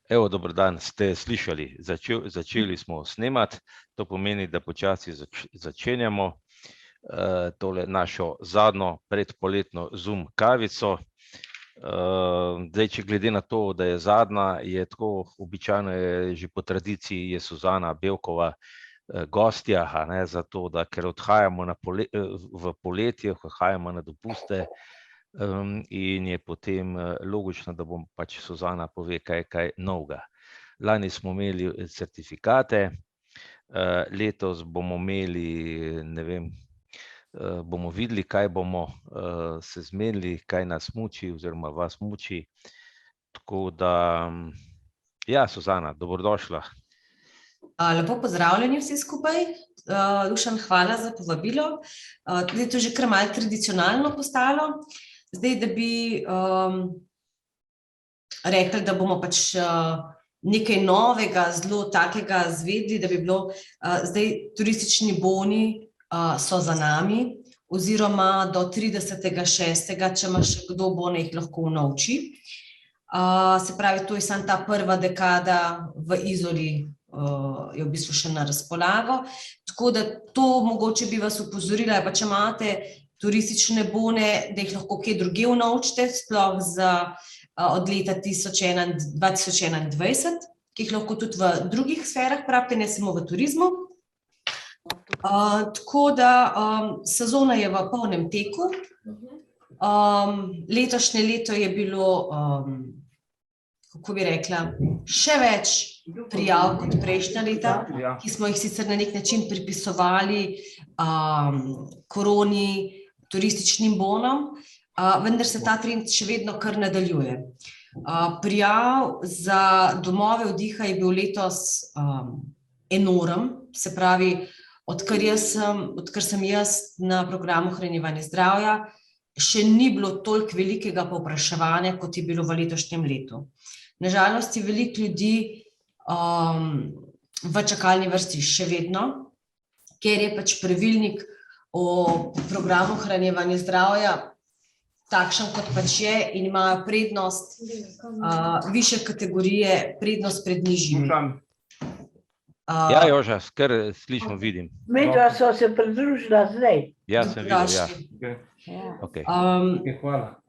Evo, dober dan, ste slišali, začeli smo snemati, to pomeni, da počasi začenjamo tole našo zadnjo predpoletno Zoom kavico. Zdaj, če glede na to, da je zadnja, je tako običajno, je že po tradiciji, je Suzana Bevkova gostja, zato da, ker odhajamo v poletje, odhajamo na dopuste, in je potem logično, da bom pač Suzana pove kaj novega. Lani smo imeli certifikate, letos bomo imeli, ne vem, bomo videli, kaj bomo se zmenili, kaj nas muči oziroma vas muči. Tako da, ja, Suzana, dobrodošla. Lepo pozdravljeni vsi skupaj. Dušan, hvala za povabilo. Tudi to že kar malo tradicionalno postalo. Zdaj, da bi rekli, da bomo pač nekaj novega, zelo takega izvedli, da bi bilo, zdaj turistični boni so za nami, oziroma do 30.6., če ima še kdo bone, jih lahko unovči. Se pravi, to je samo ta prva dekada v Izoli, je v bistvu še na razpolago. Tako da to mogoče bi vas opozorila, pa če imate turistične bone, da jih lahko kje drugje unovčite, sploh od leta 2021, ki jih lahko tudi v drugih sferah pravite, ne samo v turizmu. Tako da sezona je v polnem teku. Letošnje leto je bilo, kako bi rekla, še več prijav kot prejšnja leta, ki smo jih sicer na nek način pripisovali koroni, turističnim bonom, vendar se ta trend še vedno kar nadaljuje. Prijav za domove oddiha je bil letos enormen, se pravi, odkar sem jaz na programu ohranjevanja zdravja, še ni bilo toliko velikega povpraševanja, kot je bilo v letošnjem letu. Na žalost je veliko ljudi v čakalni vrsti še vedno, ker je pač pravilnik o programu ohranjevanja zdravja takšen, kot pač je, in imajo prednost, višje kategorije, prednost pred nižjimi. Ja, Joža, kar slišimo, vidim. Midva sva se pridružila zdaj. Ja, sem videl, ja. Hvala.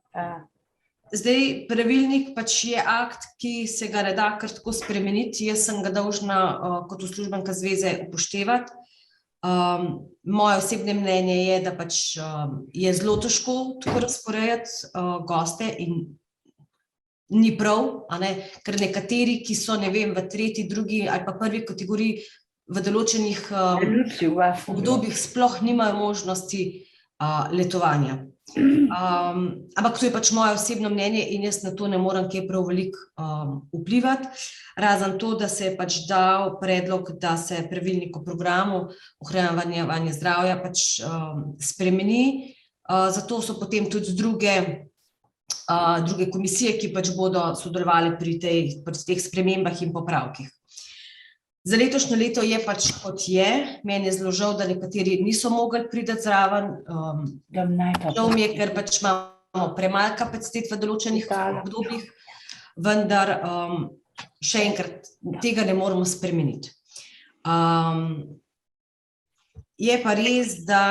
Zdaj, pravilnik pač je akt, ki se ga ne da kar tako spremeniti. Jaz sem ga dolžna kot uslužbenka zveze upoštevati. Moje osebne mnenje je, da pač je zelo težko tako razporejati goste in ni prav, ker nekateri, ki so, ne vem, v tretji, drugi ali pa prvi kategoriji v določenih obdobjih sploh nimajo možnosti letovanja. Ampak to je pač moje osebno mnenje in jaz na to ne morem kaj prav veliko vplivati, razen to, da se je pač dal predlog, da se pravilnik o programu ohranjevanja zdravja pač spremeni, zato so potem tudi druge komisije, ki pač bodo sodelovali pri teh spremembah in popravkih. Za letošnje leto je pač kot je, meni je zelo žal, da nekateri niso mogli priti zraven. Žal mi je, ker pač imamo premalo kapacitet v določenih obdobjih, vendar še enkrat, tega ne moremo spremeniti. Je pa res, da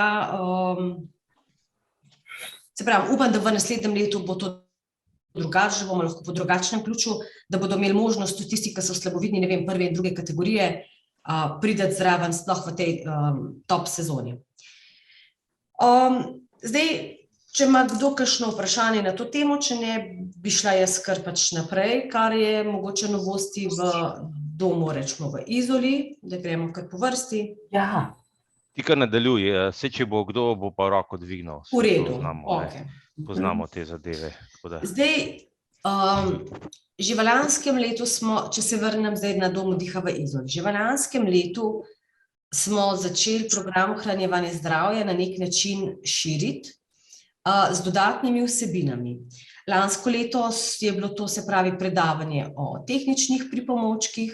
se pravi, upam, da v naslednjem letu bo to drugače, da bomo lahko po drugačnem ključu, da bodo imeli možnost tudi tisti, ki so slabovidni, ne vem, prve in druge kategorije, priti zraven sploh v tej top sezoni. Zdaj, če ima kdo kakšno vprašanje na to temo, če ne, bi šla jaz kar pač naprej, kar je mogoče novosti v domu, rečemo v Izoli, da gremo kar po vrsti. Ja. Ti kar nadaljuj, saj če bo kdo, bo pa roko dvignil. V redu, okej. Poznamo te zadeve. Zdaj, že v lanskem letu smo, če se vrnem zdaj na dom oddiha v Izoli, že v lanskem letu smo začeli program ohranjevanja zdravja na nek način širiti z dodatnimi vsebinami. Lansko leto je bilo to, se pravi, predavanje o tehničnih pripomočkih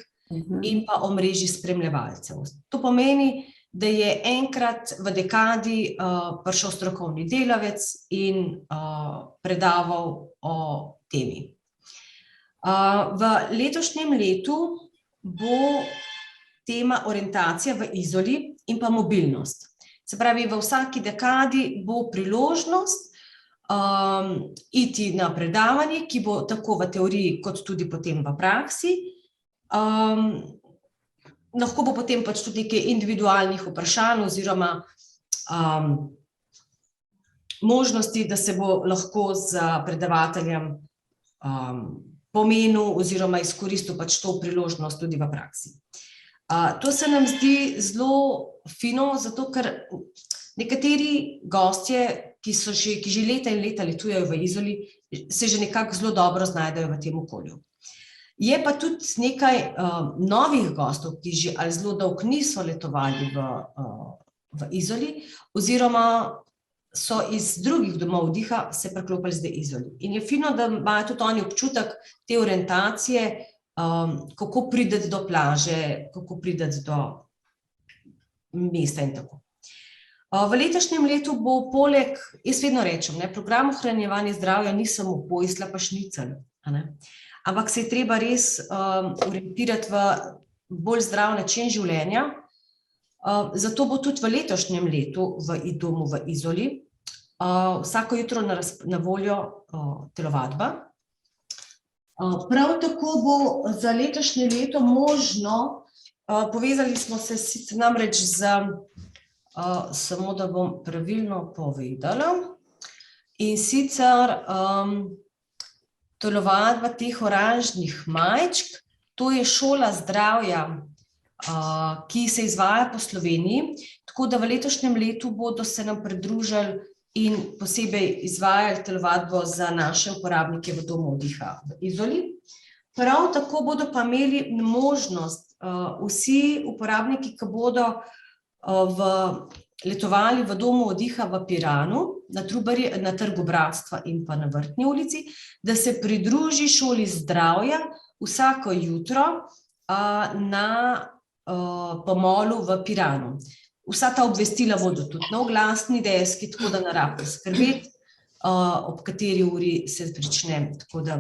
in pa o mreži spremljevalcev. To pomeni, da je enkrat v dekadi prišel strokovni delavec in predaval o temi. V letošnjem letu bo tema orientacija v Izoli in pa mobilnost. Se pravi, v vsaki dekadi bo priložnost iti na predavanje, ki bo tako v teoriji kot tudi potem v praksi. Lahko bo potem pač tudi nekaj individualnih vprašanj oziroma možnosti, da se bo lahko z predavateljem pomenil oziroma izkoristil pač to priložnost tudi v praksi. To se nam zdi zelo fino, zato ker nekateri gostje, ki že leta in leta letujejo v Izoli, se že nekako zelo dobro znajdejo v tem okolju. Je pa tudi nekaj novih gostov, ki že ali zelo dolgo niso letovali v Izoli, oziroma so iz drugih domov vdiha se preklopili zdaj Izoli. In je fino, da imajo tudi oni občutek te orientacije, kako priti do plaže, kako priti do mesta in tako. V letošnjem letu bo poleg, jaz vedno rečem, program ohranjevanja zdravja ni samo pojsla pa šnicel, ampak se je treba res orientirati v bolj zdrav način življenja. Zato bo tudi v letošnjem letu v domu v Izoli vsako jutro na voljo telovadba. Prav tako bo za letošnje leto možno, povezali smo se sicer namreč z, samo da bom pravilno povedala, in sicer telovadba teh oranžnih majčk, to je šola zdravja, ki se izvaja po Sloveniji, tako da v letošnjem letu bodo se nam pridružili in posebej izvajali telovadbo za naše uporabnike v domu vdiha v Izoli. Prav tako bodo pa imeli možnost vsi uporabniki, ki bodo letovali v domu vdiha v Piranu, na Trgu Bratstva in pa na Vrtni ulici, da se pridruži šoli zdravja vsako jutro na pomolu v Piranu. Vsa ta obvestila bodo tudi na oglasni deski, tako da ne rabite skrbeti, ob kateri uri se prične, tako da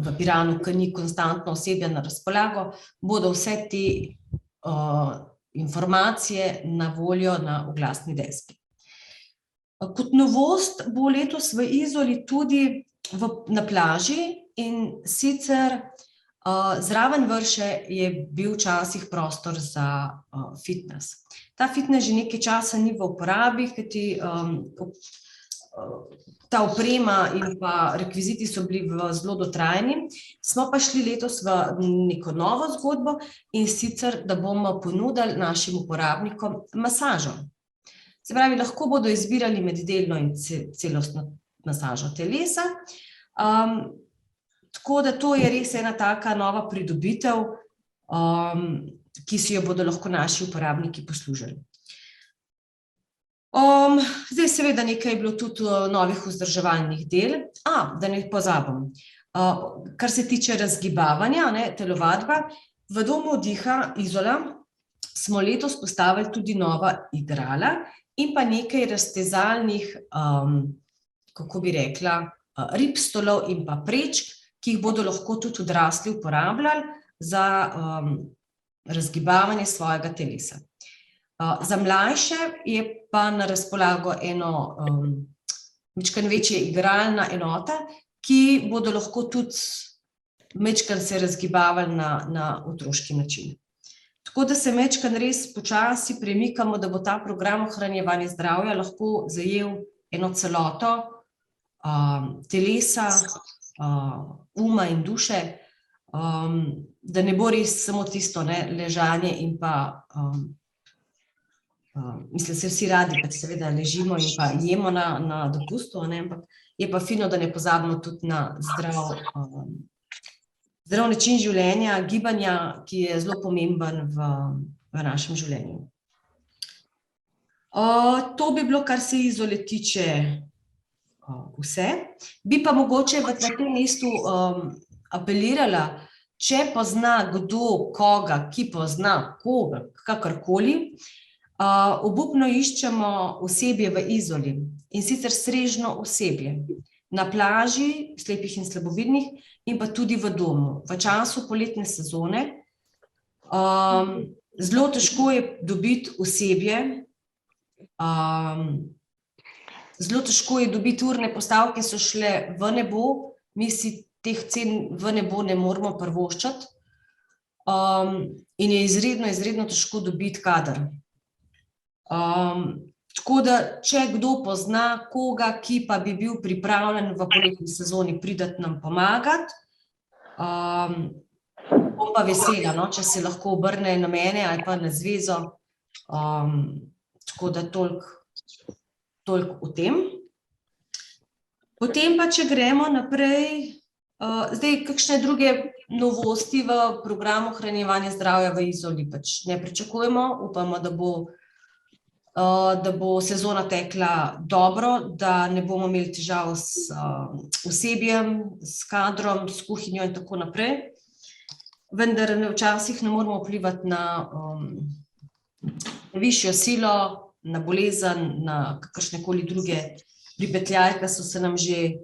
v Piranu, ker ni konstantno osebja na razpolago, bodo vse te informacije na voljo na oglasni deski. Kot novost bo letos v Izoli tudi na plaži, in sicer zraven Vrše je bil včasih prostor za fitness. Ta fitness že nekaj časa ni v uporabi, kajti ta oprema in pa rekviziti so bili zelo dotrajani. Smo pa šli letos v neko novo zgodbo, in sicer, da bomo ponudili našim uporabnikom masažo. Se pravi, lahko bodo izbirali med delno in celostno masažo telesa. Tako da to je res ena taka nova pridobitev, ki si jo bodo lahko naši uporabniki poslužili. Zdaj seveda nekaj je bilo tudi novih vzdrževalnih del. Da ne pozabim, kar se tiče razgibavanja, telovadba, v domu vdiha Izola smo letos postavili tudi nova igrala in pa nekaj raztezalnih, kako bi rekla, ripstolov in pa prečk, ki jih bodo lahko tudi odrasli uporabljali za razgibavanje svojega telesa. Za mlajše je pa na razpolago eno majčkeno večja igralna enota, ki bodo lahko tudi majčkeno se razgibavali na otroški način. Tako da se majčkeno res počasi premikamo, da bo ta program ohranjevanja zdravja lahko zajel eno celoto telesa, uma in duše, da ne bo res samo tisto ležanje in pa, mislim, se vsi radi pač seveda ležimo in pa jemo na dopustu, ampak je pa fino, da ne pozabimo tudi na zdrav način življenja, gibanja, ki je zelo pomemben v našem življenju. To bi bilo, kar se Izole tiče, vse. Bi pa mogoče v tem mestu apelirala, če pozna kdo koga, ki pozna koga, kakorkoli, obupno iščemo osebje v Izoli, in sicer strežno osebje. na plaži, slepih in slabovidnih, in pa tudi v domu. V času poletne sezone zelo težko je dobiti osebje, zelo težko je dobiti urne postavke, so šle v nebo, mi si teh cen v nebo ne moremo privoščiti in je izredno težko dobiti kader. Tako da, če kdo pozna koga, ki pa bi bil pripravljen v poletni sezoni priti nam pomagati, bom pa vesela, no, če se lahko obrne na mene ali pa na zvezo, tako da toliko o tem. Potem pa, če gremo naprej, zdaj, kakšne druge novosti v programu ohranjevanja zdravja v Izoli pač ne pričakujemo, upamo, da bo sezona tekla dobro, da ne bomo imeli težav s osebjem, s kadrom, s kuhinjo in tako naprej. Vendar včasih ne moremo vplivati na višjo silo, na bolezen, na kakršnekoli druge pripetljaje, ki so se nam že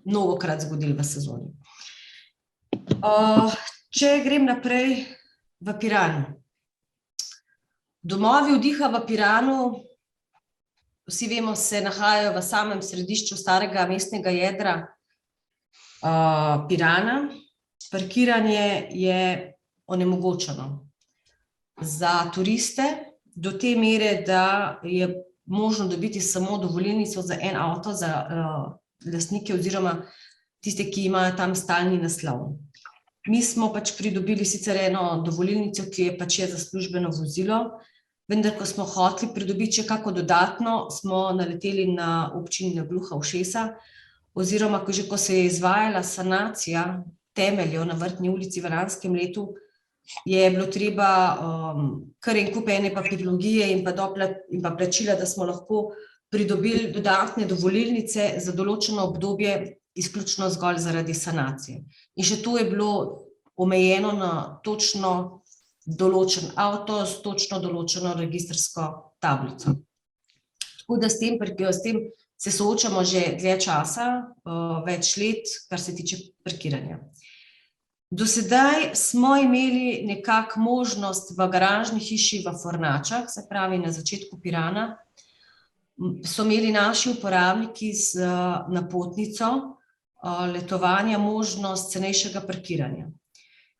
mnogokrat zgodili v sezoni. Če grem naprej v Piran. Domovi vdiha v Piranu, vsi vemo, se nahajajo v samem središču starega mestnega jedra Pirana. Parkiranje je onemogočeno za turiste do te mere, da je možno dobiti samo dovolilnico za en avto za lastnike oziroma tiste, ki imajo tam stalni naslov. Mi smo pač pridobili sicer eno dovolilnico, ki je pač za službeno vozilo, vendar ko smo hoteli pridobiti še kako dodatno, smo naleteli na občini gluha ušesa, oziroma ko se je izvajala sanacija temeljev na Vrtni ulici v lanskem letu, je bilo treba kar en kup ene papirologije in pa plačila, da smo lahko pridobili dodatne dovolilnice za določeno obdobje, izključno zgolj zaradi sanacije. In še to je bilo omejeno na točno določen avto s točno določeno registrsko tablico. Tako da s tem se soočamo že dlje časa, več let, kar se tiče parkiranja. Do sedaj smo imeli nekako možnost v garažni hiši v Fornačah, se pravi na začetku Pirana, so imeli naši uporabniki z napotnico letovanja možnost cenejšega parkiranja.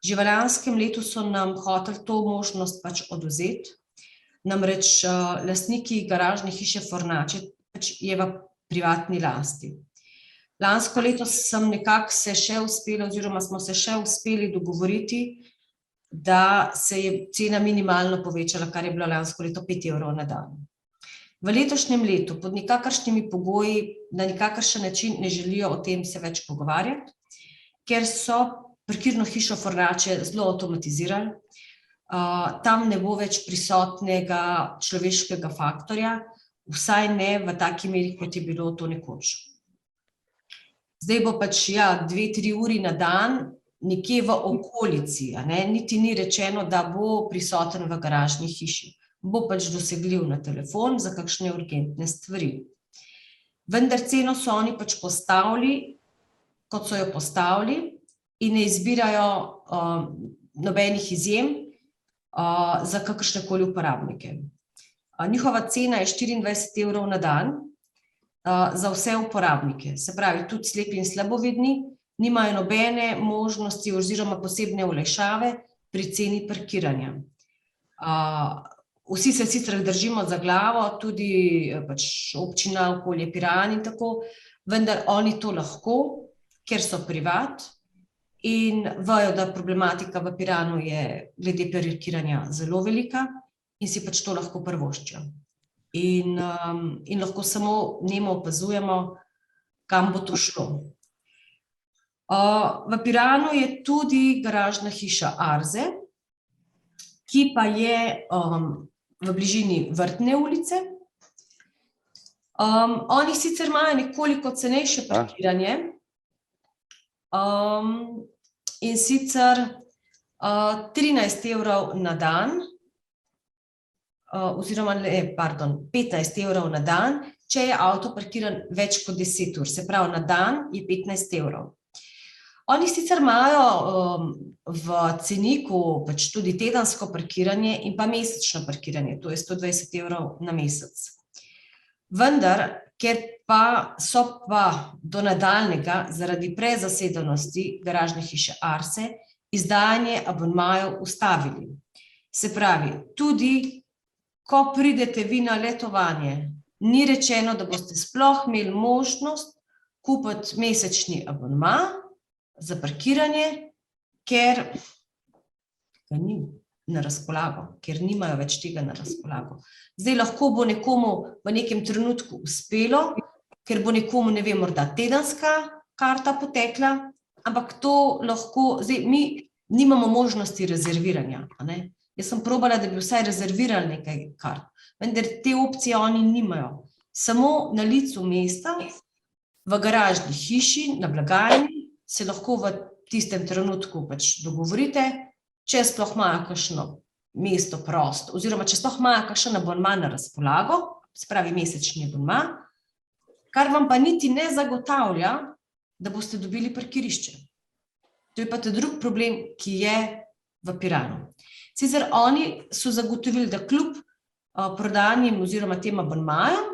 Že v lanskem letu so nam hoteli to možnost pač odvzeti, namreč lastniki garažne hiše Fornače pač je v privatni lasti. Lansko leto smo se še uspeli dogovoriti, da se je cena minimalno povečala, kar je bilo lansko leto 5 evrov na dan. V letošnjem letu pod nikakršnimi pogoji, na nikakršen način ne želijo o tem se več pogovarjati, ker so parkirno hišo Fornače zelo avtomatizirali, tam ne bo več prisotnega človeškega faktorja, vsaj ne v taki meri, kot je bilo to nekoč. Zdaj bo pač 2-3 uri na dan nekje v okolici, niti ni rečeno, da bo prisoten v garažni hiši. Bo pač dosegljiv na telefon za kakšne urgentne stvari. Vendar ceno so oni pač postavili, kot so jo postavili, in ne izbirajo nobenih izjem za kakršnekoli uporabnike. Njihova cena je 24 evrov na dan za vse uporabnike. Se pravi, tudi slepi in slabovidni nimajo nobene možnosti oziroma posebne olajšave pri ceni parkiranja. Vsi se sicer držimo za glavo, tudi pač občina, okolje Piran in tako, vendar oni to lahko, ker so privat in vejo, da problematika v Piranu je glede parkiranja zelo velika in si pač to lahko privoščijo. In lahko samo nemo opazujemo, kam bo to šlo. V Piranu je tudi garažna hiša Arze, ki pa je v bližini Vrtne ulice. Oni sicer imajo nekoliko cenejše parkiranje, in sicer 13 evrov na dan, oziroma, 15 evrov na dan, če je avto parkiran več kot 10 ur, se pravi na dan je 15 evrov. Oni sicer imajo v ceniku pač tudi tedensko parkiranje in pa mesečno parkiranje, to je 120 evrov na mesec. Vendar, ker pa so pa do nadaljnjega zaradi prezasedenosti garažne hiše Arse izdajanje abonmajev ustavili. Se pravi, tudi ko pridete vi na letovanje, ni rečeno, da boste sploh imeli možnost kupiti mesečni abonma za parkiranje, ker ga ni na razpolago, ker nimajo več tega na razpolago. Zdaj lahko bo nekomu v nekem trenutku uspelo, ker bo nekomu, ne vem, morda tedenska karta potekla, ampak to lahko, zdaj mi nimamo možnosti rezerviranja, a ne? Jaz sem probala, da bi vsaj rezervirali nekaj kart, vendar te opcije oni nimajo. Samo na licu mesta, v garažni hiši, na blagajni, se lahko v tistem trenutku pač dogovorite, če sploh imajo kakšno mesto prosto, oziroma če sploh imajo kakšen abonma na razpolago, se pravi mesečni abonma, kar vam pa niti ne zagotavlja, da boste dobili parkirišče. To je pa ta drug problem, ki je v Piranu. Sicer oni so zagotovili, da kljub prodanim oziroma tem abonmajem,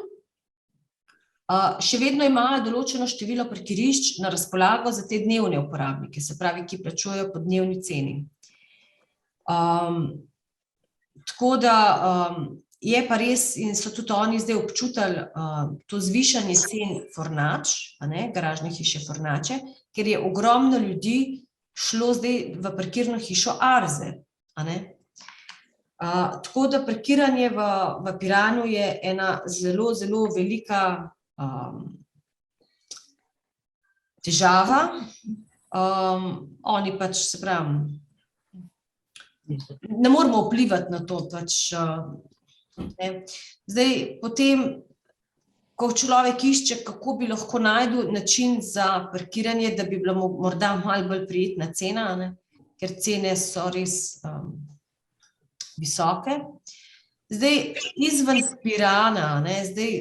še vedno imajo določeno število parkirišč na razpolago za te dnevne uporabnike, se pravi, ki plačujejo po dnevni ceni. Tako da je pa res, in so tudi oni zdaj občutili to zvišanje cen Fornač, garažne hiše Fornače, ker je ogromno ljudi šlo zdaj v parkirno hišo Arze. Tako da parkiranje v Piranu je ena zelo, zelo velika težava. Oni pač, se pravi, ne moramo vplivati na to. Zdaj, potem, ko človek išče, kako bi lahko našel način za parkiranje, da bi bila morda malo bolj prijetna cena, ker cene so res visoke. Zdaj, izven Pirana, zdaj,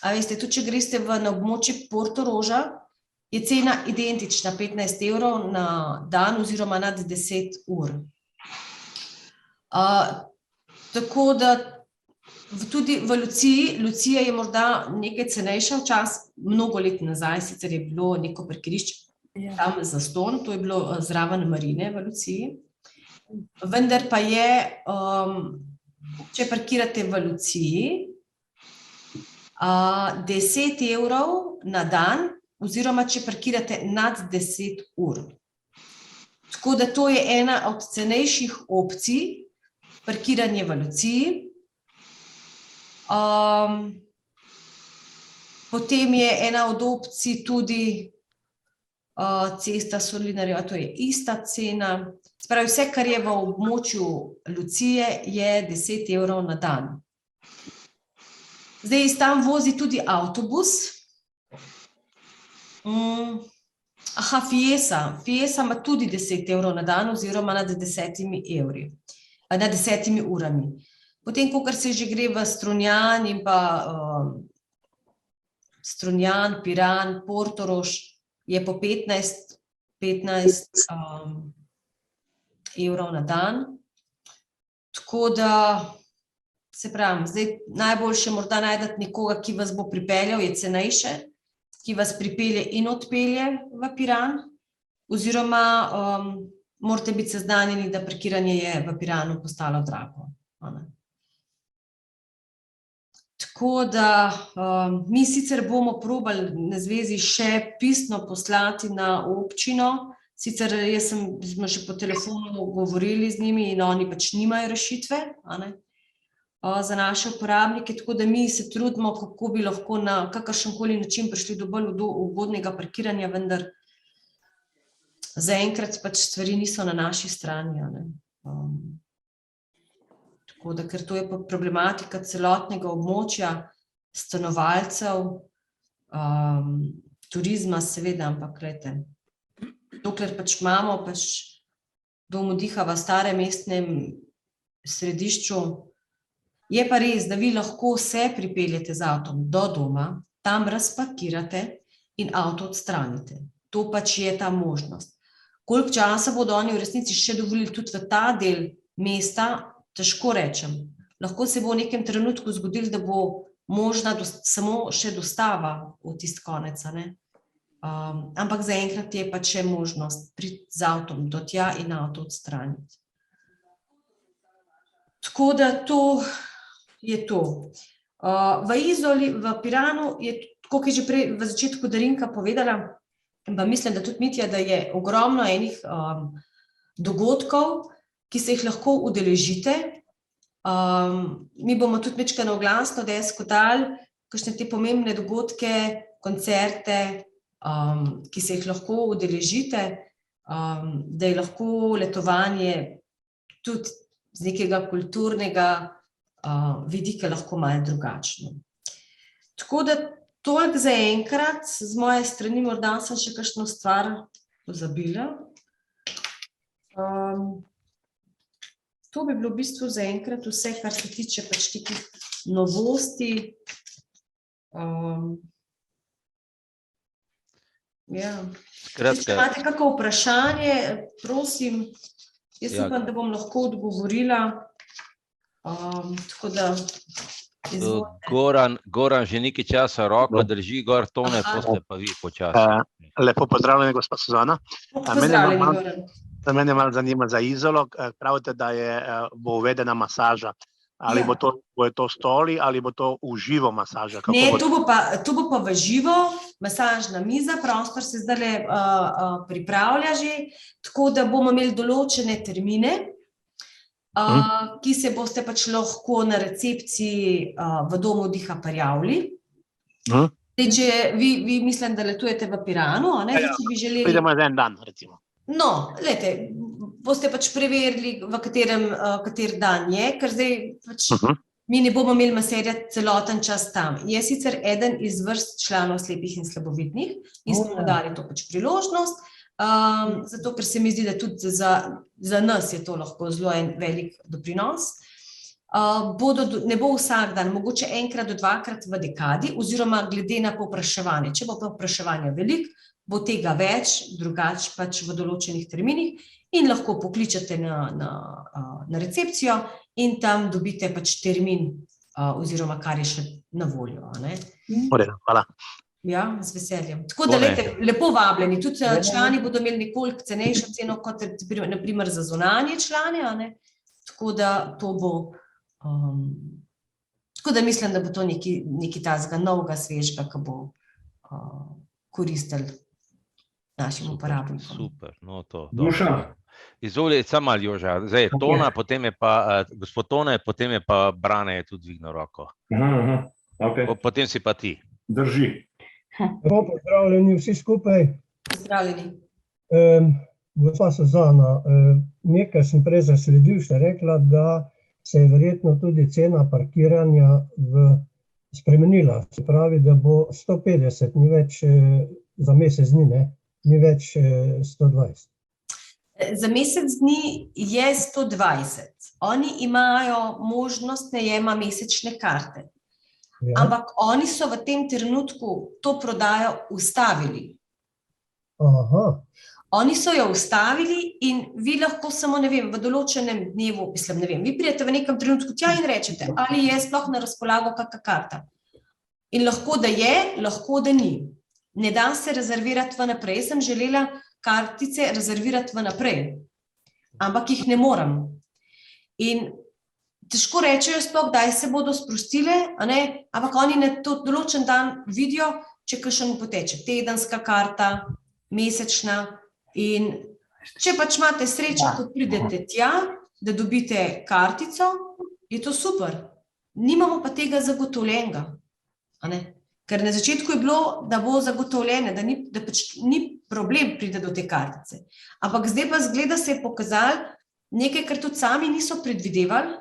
a veste, tudi če greste na območje Portoroža, je cena identična, 15 evrov na dan oziroma nad 10 ur. Tako da tudi v Luciji, Lucija je morda nekaj cenejša včasih, mnogo let nazaj, sicer je bilo neko parkirišče tam zastonj, to je bilo zraven marine v Luciji, vendar pa je, če parkirate v Luciji, 10 evrov na dan, oziroma če parkirate nad 10 ur. Tako da to je ena od cenejših opcij, parkiranje v Luciji. Potem je ena od opcij tudi cesta Solinarjeva, to je ista cena. Spravi, vse, kar je v območju Lucije, je 10 evrov na dan. Zdaj, iz tam vozi tudi avtobus. Fiesa ima tudi 10 evrov na dan oziroma nad 10 evri, nad 10 urami. Potem, kakor se že gre v Strunjan in pa Strunjan, Piran, Portorož, je po 15 evrov na dan. Tako da, se pravim, zdaj najboljše morda najdete nekoga, ki vas bo pripeljal, je cenejše, ki vas pripelje in odpelje v Piran, oziroma morate biti seznanjeni, da parkiranje je v Piranu postalo drago. Tako da mi sicer bomo probali na zvezi še pisno poslati na občino, sicer jaz smo že po telefonu govorili z njimi in oni pač nimajo rešitve za naše uporabnike, tako da mi se trudimo, kako bi lahko na kakršenkoli način prišli do bolj ugodnega parkiranja, vendar zaenkrat pač stvari niso na naši strani. Tako da, ker to je problematika celotnega območja, stanovalcev, turizma seveda, ampak glejte, dokler pač imamo Dom Vdiha v starem mestnem središču, Je pa res, da vi lahko se pripeljete z avtom do doma, tam razpakirate in avto odstranite. To pač je ta možnost. Koliko časa bodo oni v resnici še dovolili tudi v ta del mesta, težko rečem. Lahko se bo v nekem trenutku zgodilo, da bo možna samo še dostava v tisti konec, ne? Ampak zaenkrat je pač še možnost priti z avtom do tja in avto odstraniti. Tako da to je to. V Izoli, v Piranu je, kot je že prej v začetku Darinka povedala, pa mislim, da tudi Mitja, da je ogromno enih dogodkov, ki se jih lahko udeležite. Mi bomo tudi majčkeno glasno desko dali, kakšne te pomembne dogodke, koncerte, ki se jih lahko udeležite, da je lahko letovanje tudi z nekega kulturnega vidika lahko malo drugačno. Tako da toliko za enkrat, z moje strani morda sem še kakšno stvar pozabila. To bi bilo v bistvu za enkrat vse, kar se tiče pač nekih novosti. Ja. Če imate kako vprašanje, prosim, jaz upam, da bom lahko odgovorila. Tako da Goran že nekaj časa roko drži gor, Tone, poste pa vi počasi. Lepo pozdravljeni, gospa Suzana. Pozdravljeni, Goran. Mene malo zanima za Izolo, pravite, da bo uvedena masaža. Ali bo to stoli ali bo to v živo masaža? Ne, to bo pa v živo, masažna miza, prostor se zdaj pripravlja že, tako da bomo imeli določene termine, ki se boste pač lahko na recepciji v Domu Diha prijavili. Če vi mislim, da letujete v Piranu, pridemo za en dan, recimo. No, glejte, boste pač preverili, v kater dan je, ker zdaj pač mi ne bomo imeli maserja celoten čas tam. Je sicer eden iz vrst članov slepih in slabovidnih in smo mu dali to pač priložnost, zato ker se mi zdi, da tudi za nas je to lahko zelo en velik doprinos. Ne bo vsak dan, mogoče enkrat do dvakrat v dekadi, oziroma glede na povpraševanje. Če bo povpraševanje veliko, bo tega več, drugače pač v določenih terminih in lahko pokličete na recepcijo in tam dobite pač termin, oziroma kar je še na voljo. Hvala. Ja, z veseljem. Tako da lepo vabljeni, tudi člani bodo imeli nekoliko cenejšo ceno kot na primer za zunanje člane, tako da to bo, tako da mislim, da bo to nekaj tazga novega, svežega, ki bo koristil našim uporabnikom. Super, no to. Duša. Izvoli, samo malo Joža. Zdaj je Tona, potem je pa gospod Tone, potem je pa Brane je tudi dvignil roko. Potem si pa ti. Drži. Pozdravljeni vsi skupaj. Pozdravljeni. Gospa Suzana, nekaj sem prej zasledil, ste rekla, da se je verjetno tudi cena parkiranja spremenila. Se pravi, da bo 150, ni več za mesec dni, ne? Ni več 120. Za mesec dni je 120. Oni imajo možnost najema mesečne karte. Ampak oni so v tem trenutku to prodajo ustavili. Oni so jo ustavili in vi lahko samo, ne vem, v določenem dnevu, vi pridete v nekem trenutku tja in rečete, ali je sploh na razpolago kakšna karta. In lahko da je, lahko da ni. Ne da se rezervirati vnaprej. Sem želela kartice rezervirati vnaprej, ampak jih ne morem. In težko rečejo sploh, kdaj se bodo sprostile, ampak oni na to določen dan vidijo, če kakšen poteče tedenska karta, mesečna. In če pač imate srečo, ko pridete tja, da dobite kartico, je to super. Nimamo pa tega zagotovljenega. Ker na začetku je bilo, da bo zagotovljene, da pač ni problem pride do te kartice. Ampak zdaj pa zgleda se je pokazalo nekaj, kar tudi sami niso predvidevali,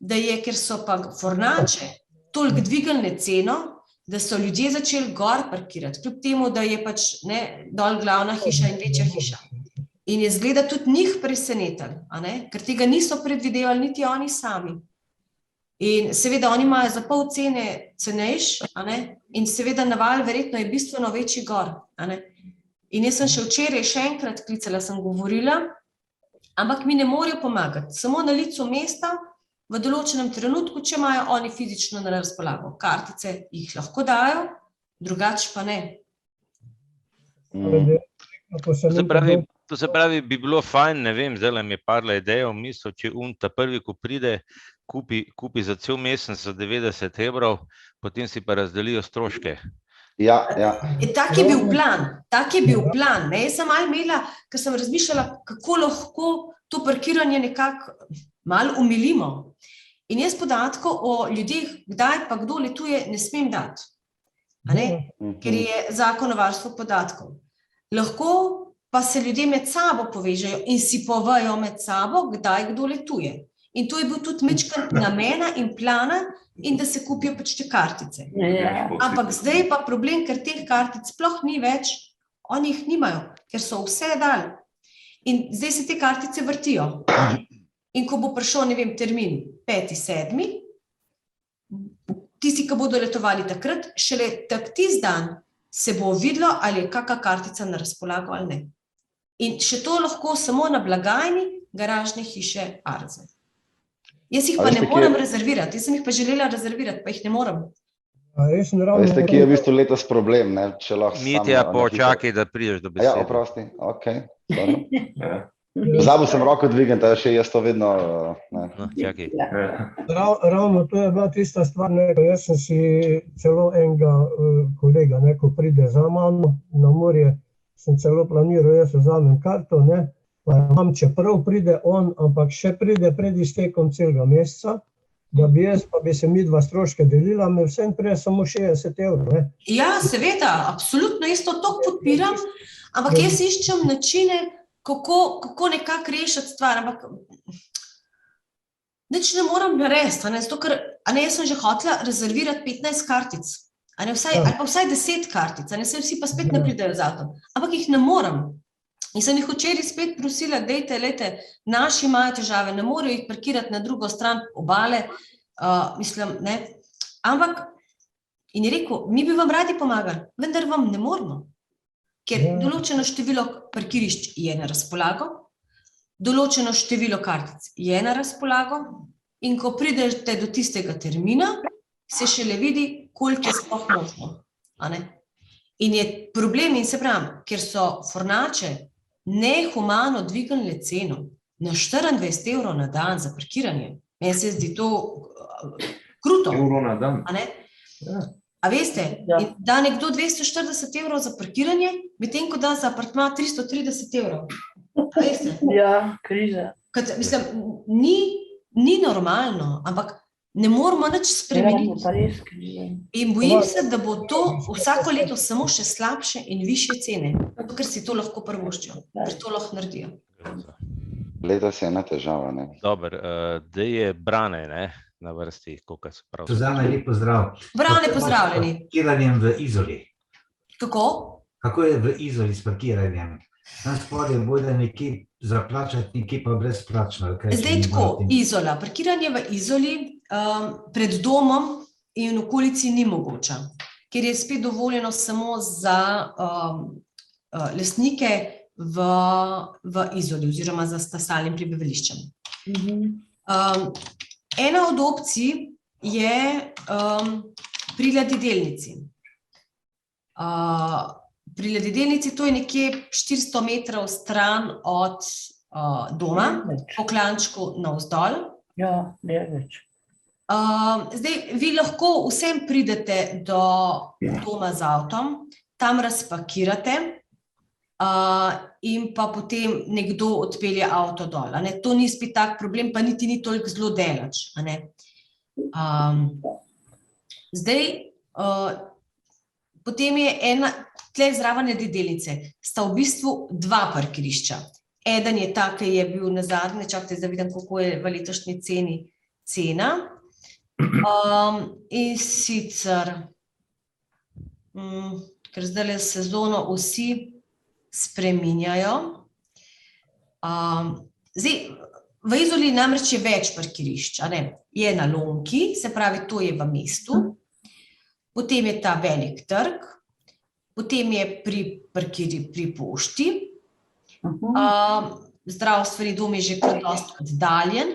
da je, ker so pa fornače toliko dvignile ceno, da so ljudje začeli gor parkirati, kljub temu, da je pač dol glavna hiša in večja hiša. In je zgleda tudi njih presenetilo, ker tega niso predvidevali niti oni sami. In seveda oni imajo za pol cene cenejš, a ne? In seveda naval verjetno je bistveno večji gor, a ne? In jaz sem še včeraj še enkrat klicala, sem govorila, ampak mi ne morejo pomagati. Samo na licu mesta, v določenem trenutku, če imajo oni fizično na razpolago. Kartice jih lahko dajo, drugače pa ne. To se pravi, bi bilo fajn, ne vem, zdaj mi je padla ideja v misel, če ta prvi, ko pride, kupi za cel mesec za 90 €, potem si pa razdelijo stroške. Ja. Tak je bil plan, ne? Jaz sem malo imela, ker sem razmišljala, kako lahko to parkiranje nekako malo umilimo. In jaz podatkov o ljudeh, kdaj pa kdo letuje, ne smem dati, a ne? Ker je zakon o varstvu podatkov. Lahko pa se ljudje med sabo povežejo in si povejo med sabo, kdaj kdo letuje. In to je bil tudi majčkeno namena in plana, in da se kupijo pač te kartice. Ampak zdaj je pa problem, ker teh kartic sploh ni več, oni jih nimajo, ker so vse dali. In zdaj se te kartice vrtijo. In ko bo prišel, ne vem, termin 5.7., tisti, ki bodo letovali takrat, šele tisti dan se bo videlo, ali je kakšna kartica na razpolago ali ne. In še to lahko samo na blagajni garažne hiše Arze. Jaz jih pa ne morem rezervirati, jaz sem jih pa želela rezervirati, pa jih ne morem. Veste, kje je v bistvu letos problem, ne? Če lahko Mitja, počakaj, da prideš do besede. Ja, oprosti, okej. Zabil sem roko dvigniti, a še jaz to vedno... Čakaj. Ravno to je bila tista stvar, jaz sem si celo enega kolega, ko pride za mano na morje, sem celo planiral, jaz vzamem karto, pa imam, čeprav pride on, ampak še pride pred iztekom celega meseca, da bi jaz, pa bi se mi dva stroške delila, me vsem prije samo 60 €. Ja, seveda, absolutno, jaz to podpiram, ampak jaz iščem načine, kako nekako rešiti stvar, ampak nič ne moram narediti, zato ker, jaz sem že hotela rezervirati 15 kartic, ali pa vsaj 10 kartic, vsi pa spet ne pridejo z avtom, ampak jih ne morem. In sem jih včeraj spet prosila, dejte, naši imajo težave, ne morejo jih parkirati na drugo stran obale, ne. Ampak, in je rekel, mi bi vam radi pomagali, vendar vam ne moramo, ker določeno število parkirišč je na razpolago, določeno število kartic je na razpolago, in ko pridete do tistega termina, se šele vidi, koliko je sploh možno. In je problem, in se pravim, ker so fornače nehumano dvignile ceno na 24 € na dan za parkiranje. Meni se zdi to kruto. Na dan. A veste, da nekdo 240 € za parkiranje, medtem ko da za apartma 330 €. A veste? Ja, kriza. Mislim, ni normalno, ampak ne moramo nič spremeniti. In bojim se, da bo to vsako leto samo še slabše in višje cene, ker si to lahko privoščijo, ker to lahko naredijo. Letos je ena težava, ne. Dober, da je Brane, na vrsti, koliko se prav. Suzana, lep pozdrav. Brane, pozdravljeni. S parkiranjem v Izoli. Kako? Kako je v Izoli s parkiranjem? Tam spodaj bojda nekje za plačati, nekje pa brezplačno. Zdaj tako, Izola. Parkiranje v Izoli pred domom in v okolici ni mogoča, ker je spet dovoljeno samo za lastnike v Izoli oziroma za stalnim prebivališčem. Ena od opcij je pri ladjedelnici. Pri ladjedelnici to je nekje 400 metrov stran od doma, po klančku navzdol. Ja, ne več. Zdaj, vi lahko vsem pridete do doma z avtom, tam razpakirate in pa potem nekdo odpelje avto dol. To ni spet tak problem, pa niti ni toliko zelo daleč. Zdaj, potem je tle zraven ladjedelnice, sta v bistvu dva parkirišča. Eden je ta, ki je bil nazadnje, čakajte, zdaj vidim, kako je v letošnji cena. In sicer, ker zdaj sezono vsi spreminjajo. Zdaj, v Izoli namreč je več parkirišč, a ne? Je na Lonki, se pravi, to je v mestu, potem je ta velik trg, potem je pri pošti, zdravstveni dom je že kar dosti oddaljen,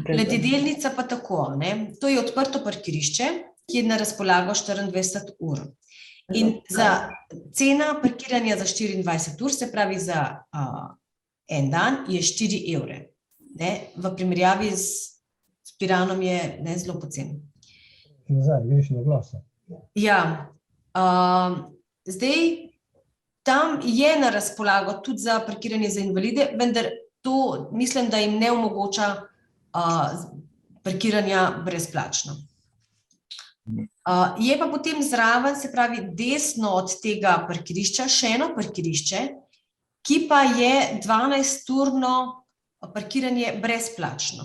ledjedelnica pa tako, ne? To je odprto parkirišče, ki je na razpolago 24 ur. In za cena parkiranja za 24 ur, se pravi za en dan, je 4 evre. Ne? V primerjavi s Piranom je zelo poceni. Nazaj, greš na glasa. Ja, zdaj tam je na razpolago tudi za parkiranje za invalide, vendar to mislim, da jim ne omogoča parkiranja brezplačno. Je pa potem zraven, se pravi desno od tega parkirišča, še eno parkirišče, ki pa je 12-urno parkiranje brezplačno.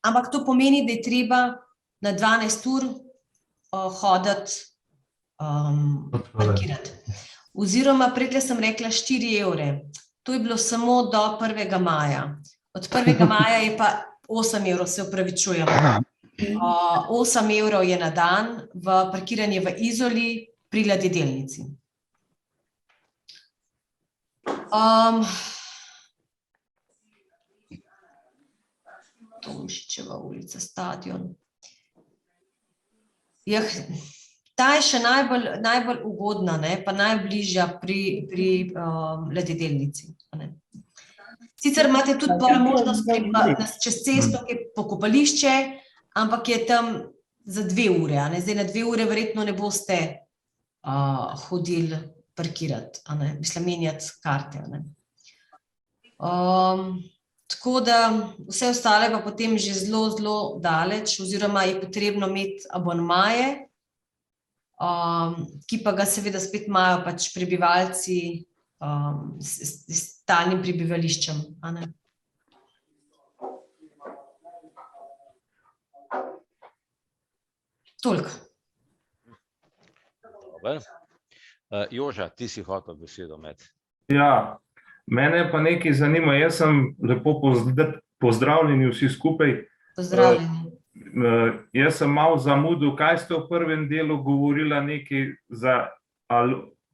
Ampak to pomeni, da je treba na 12 ur hoditi parkirati. Oziroma, prej sem rekla 4 evre. To je bilo samo do 1. maja. Od 1. maja je pa 8 evrov, se opravičujemo. 8 evrov je na dan v parkiranje v Izoli pri ladjedelnici. Tomšičeva ulica, stadion. Ta je še najbolj ugodna, pa najbližja pri ladjedelnici. Sicer imate tudi možnost čez cesto, ki je pokopališče, ampak je tam za 2 ure. Zdaj na 2 ure verjetno ne boste hodili parkirati, mislim, menjati karte. Tako da vse ostale pa potem že zelo, zelo daleč, oziroma je potrebno imeti abonmaje, ki pa ga seveda spet imajo pač prebivalci s stalnim prebivališčem. Toliko. Joža, ti si hotel besedo imeti. Ja, mene pa nekaj zanima, jaz sem lepo pozdravljeni vsi skupaj. Pozdravljeni. Jaz sem malo zamudil, kaj ste v prvem delu govorila nekaj za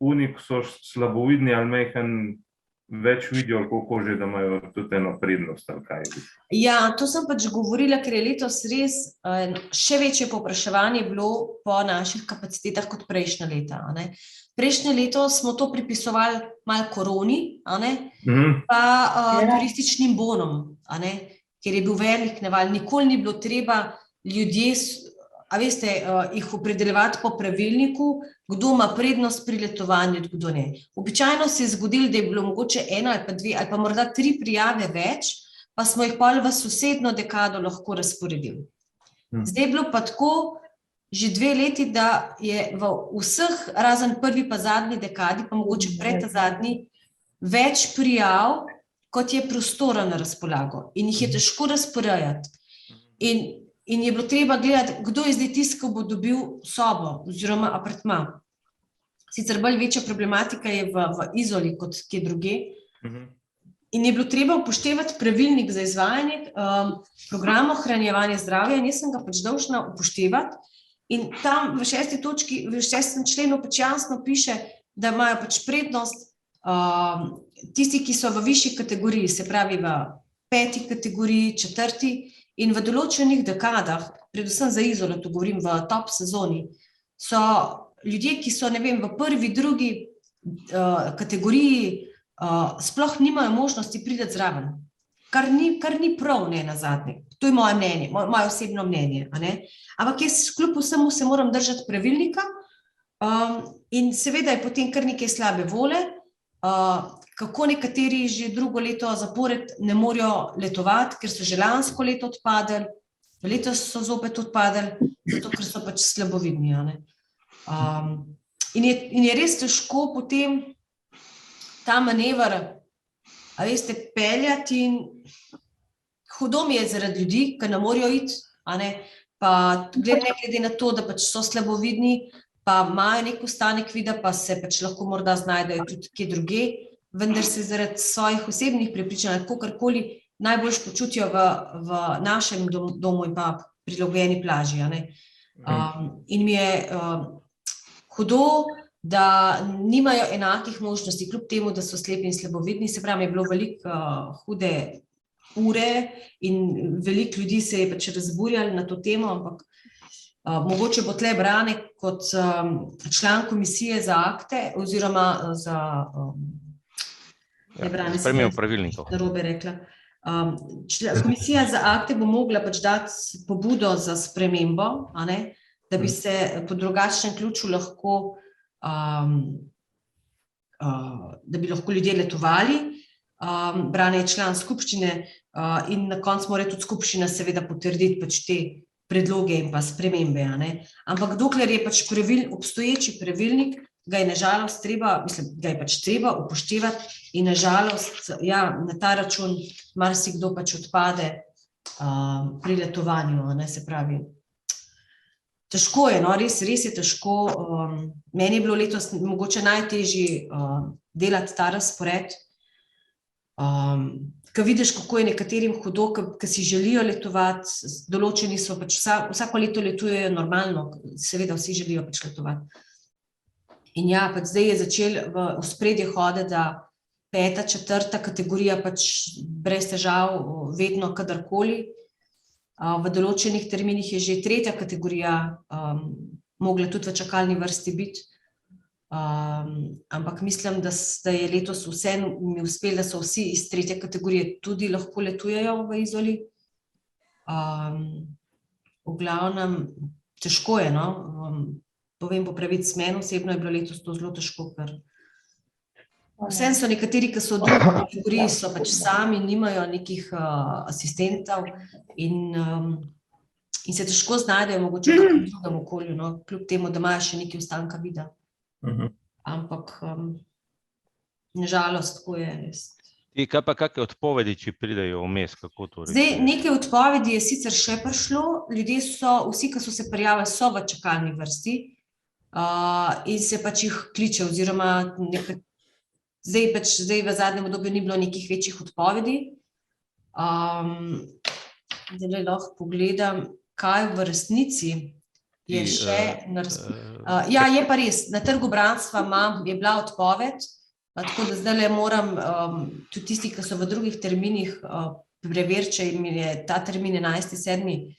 unik so slabovidni ali mehen več vidijo, koliko že, da imajo tudi eno prednost ali kaj. Ja, to sem pač govorila, ker je letos res še večje povpraševanje bilo po naših kapacitetah kot prejšnja leta. Prejšnje leto smo to pripisovali malo koroni, pa turističnim bonom, ker je bil velik naval. Nikoli ni bilo treba ljudje, jih opredeljevati po pravilniku, kdo ima prednost pri letovanju, kdo ne. Običajno se je zgodilo, da je bilo mogoče 1 ali pa 2 ali pa morda 3 prijave več, pa smo jih pol v sosednjo dekado lahko razporedili. Zdaj je bilo pa tako že 2 leti, da je v vseh, razen prvi pa zadnji dekadi, pa mogoče pred zadnji, več prijav, kot je prostora na razpolago. In jih je težko razporejati. In je bilo treba gledati, kdo je zdaj tisti, ki bo dobil sobo oziroma apartma. Sicer bolj večja problematika je v Izoli kot kje druge. In je bilo treba upoštevati pravilnik za izvajanje programa ohranjevanja zdravja in jaz sem ga pač dolžna upoštevati. In tam v 6. točki, v 6. členu pač jasno piše, da imajo pač prednost tisti, ki so v višji kategoriji, se pravi v 5. kategoriji, 4. In v določenih dekadah, predvsem za Izolo, to govorim v top sezoni, so ljudje, ki so, ne vem, v 1., 2. kategoriji, sploh nimajo možnosti priti zraven. Kar ni prav, ne nazadnje. To je moje mnenje, moje osebno mnenje. Ampak jaz kljub vsemu se moram držati pravilnika in seveda je potem kar nekaj slabe vole, kako nekateri že drugo leto zapored ne morejo letovati, ker so že lansko leto odpadli, letos so zopet odpadli, zato ker so pač slabovidni. In je res težko potem ta manever, peljati in hudo mi je zaradi ljudi, ki ne morejo iti, pa ne glede na to, da pač so slabovidni, pa imajo nek ostanek vida, pa se pač lahko morda znajdejo tudi kje druge, vendar se zaradi svojih osebnih prepričanj, kakorkoli najbolj počutijo v našem domu in pa pri Ljubljeni plaži. In mi je hudo, da nimajo enakih možnosti, kljub temu, da so slepi in slabovidni. Se pravi, je bilo veliko hude ure in veliko ljudi se je pač razburjali na to temo, ampak mogoče bo tle Brane kot član komisije za akte oziroma za spremembo pravilnikov. Narobe rekla. Komisija za akte bo mogla pač dati pobudo za spremembo, da bi se po drugačnem ključu lahko da bi lahko ljudje letovali. Brane je član skupščine in na koncu mora tudi skupščina seveda potrditi pač te predloge in pa spremembe. Ampak dokler je pač obstoječi pravilnik, ga je nažalost ga je pač treba upoštevati in nažalost, na ta račun marsikdo pač odpade pri letovanju, se pravi. Težko je, res je težko. Meni je bilo letos mogoče najtežji delati ta razpored, ko vidiš, kako je nekaterim hudo, ki si želijo letovati, določeni so pač vsako leto letujejo normalno, seveda vsi želijo pač letovati. In pač zdaj je začel v ospredje hoditi, da 5., 4. kategorija pač brez težav vedno kadarkoli. V določenih terminih je že 3. kategorija mogla tudi v čakalni vrsti biti. Ampak mislim, da je letos vseeno mi uspelo, da so vsi iz 3. kategorije tudi lahko letujejo v Izoli. V glavnem, težko je, povem po pravici, meni osebno je bilo letos to zelo težko, ker vseeno so nekateri, ki so v drugi kategoriji, so pač sami, nimajo nekih asistentov in se težko znajdejo mogoče v drugem okolju, kljub temu, da imajo še nekaj ostanka vida. Ampak nažalost, tako je res. Kaj pa kakšne odpovedi, če pridejo vmes, kako to reči? Zdaj, nekaj odpovedi je sicer še prišlo, ljudje so, vsi, ki so se prijavili, so v čakalni vrsti in se pač jih kliče oziroma zdaj v zadnjem obdobju ni bilo nekih večjih odpovedi. Zdaj lahko pogledam, kaj v resnici je še na je pa res, na Trgu Branstva je bila odpoved, tako da zdaj moram tudi tisti, ki so v drugih terminih preveriti, če jim je ta termin 11.7.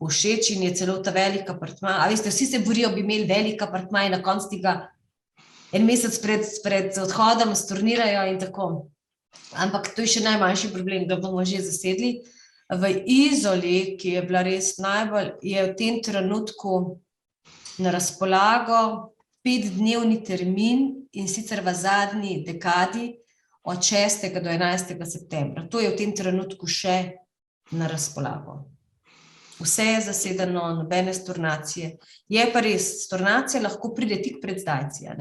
všeč in je celo ta velik apartma. A veste, vsi se borijo, bi imeli velik apartma in na koncu tega en mesec pred odhodom stornirajo in tako. Ampak to je še najmanjši problem, da bomo že zasedli. V Izoli, ki je bila res najbolj, je v tem trenutku na razpolago 5-dnevni termin in sicer v zadnji dekadi od 6. do 11. septembra. To je v tem trenutku še na razpolago. Vse je zasedeno, nobene stornacije. Je pa res, stornacija lahko pride tik pred zdajci.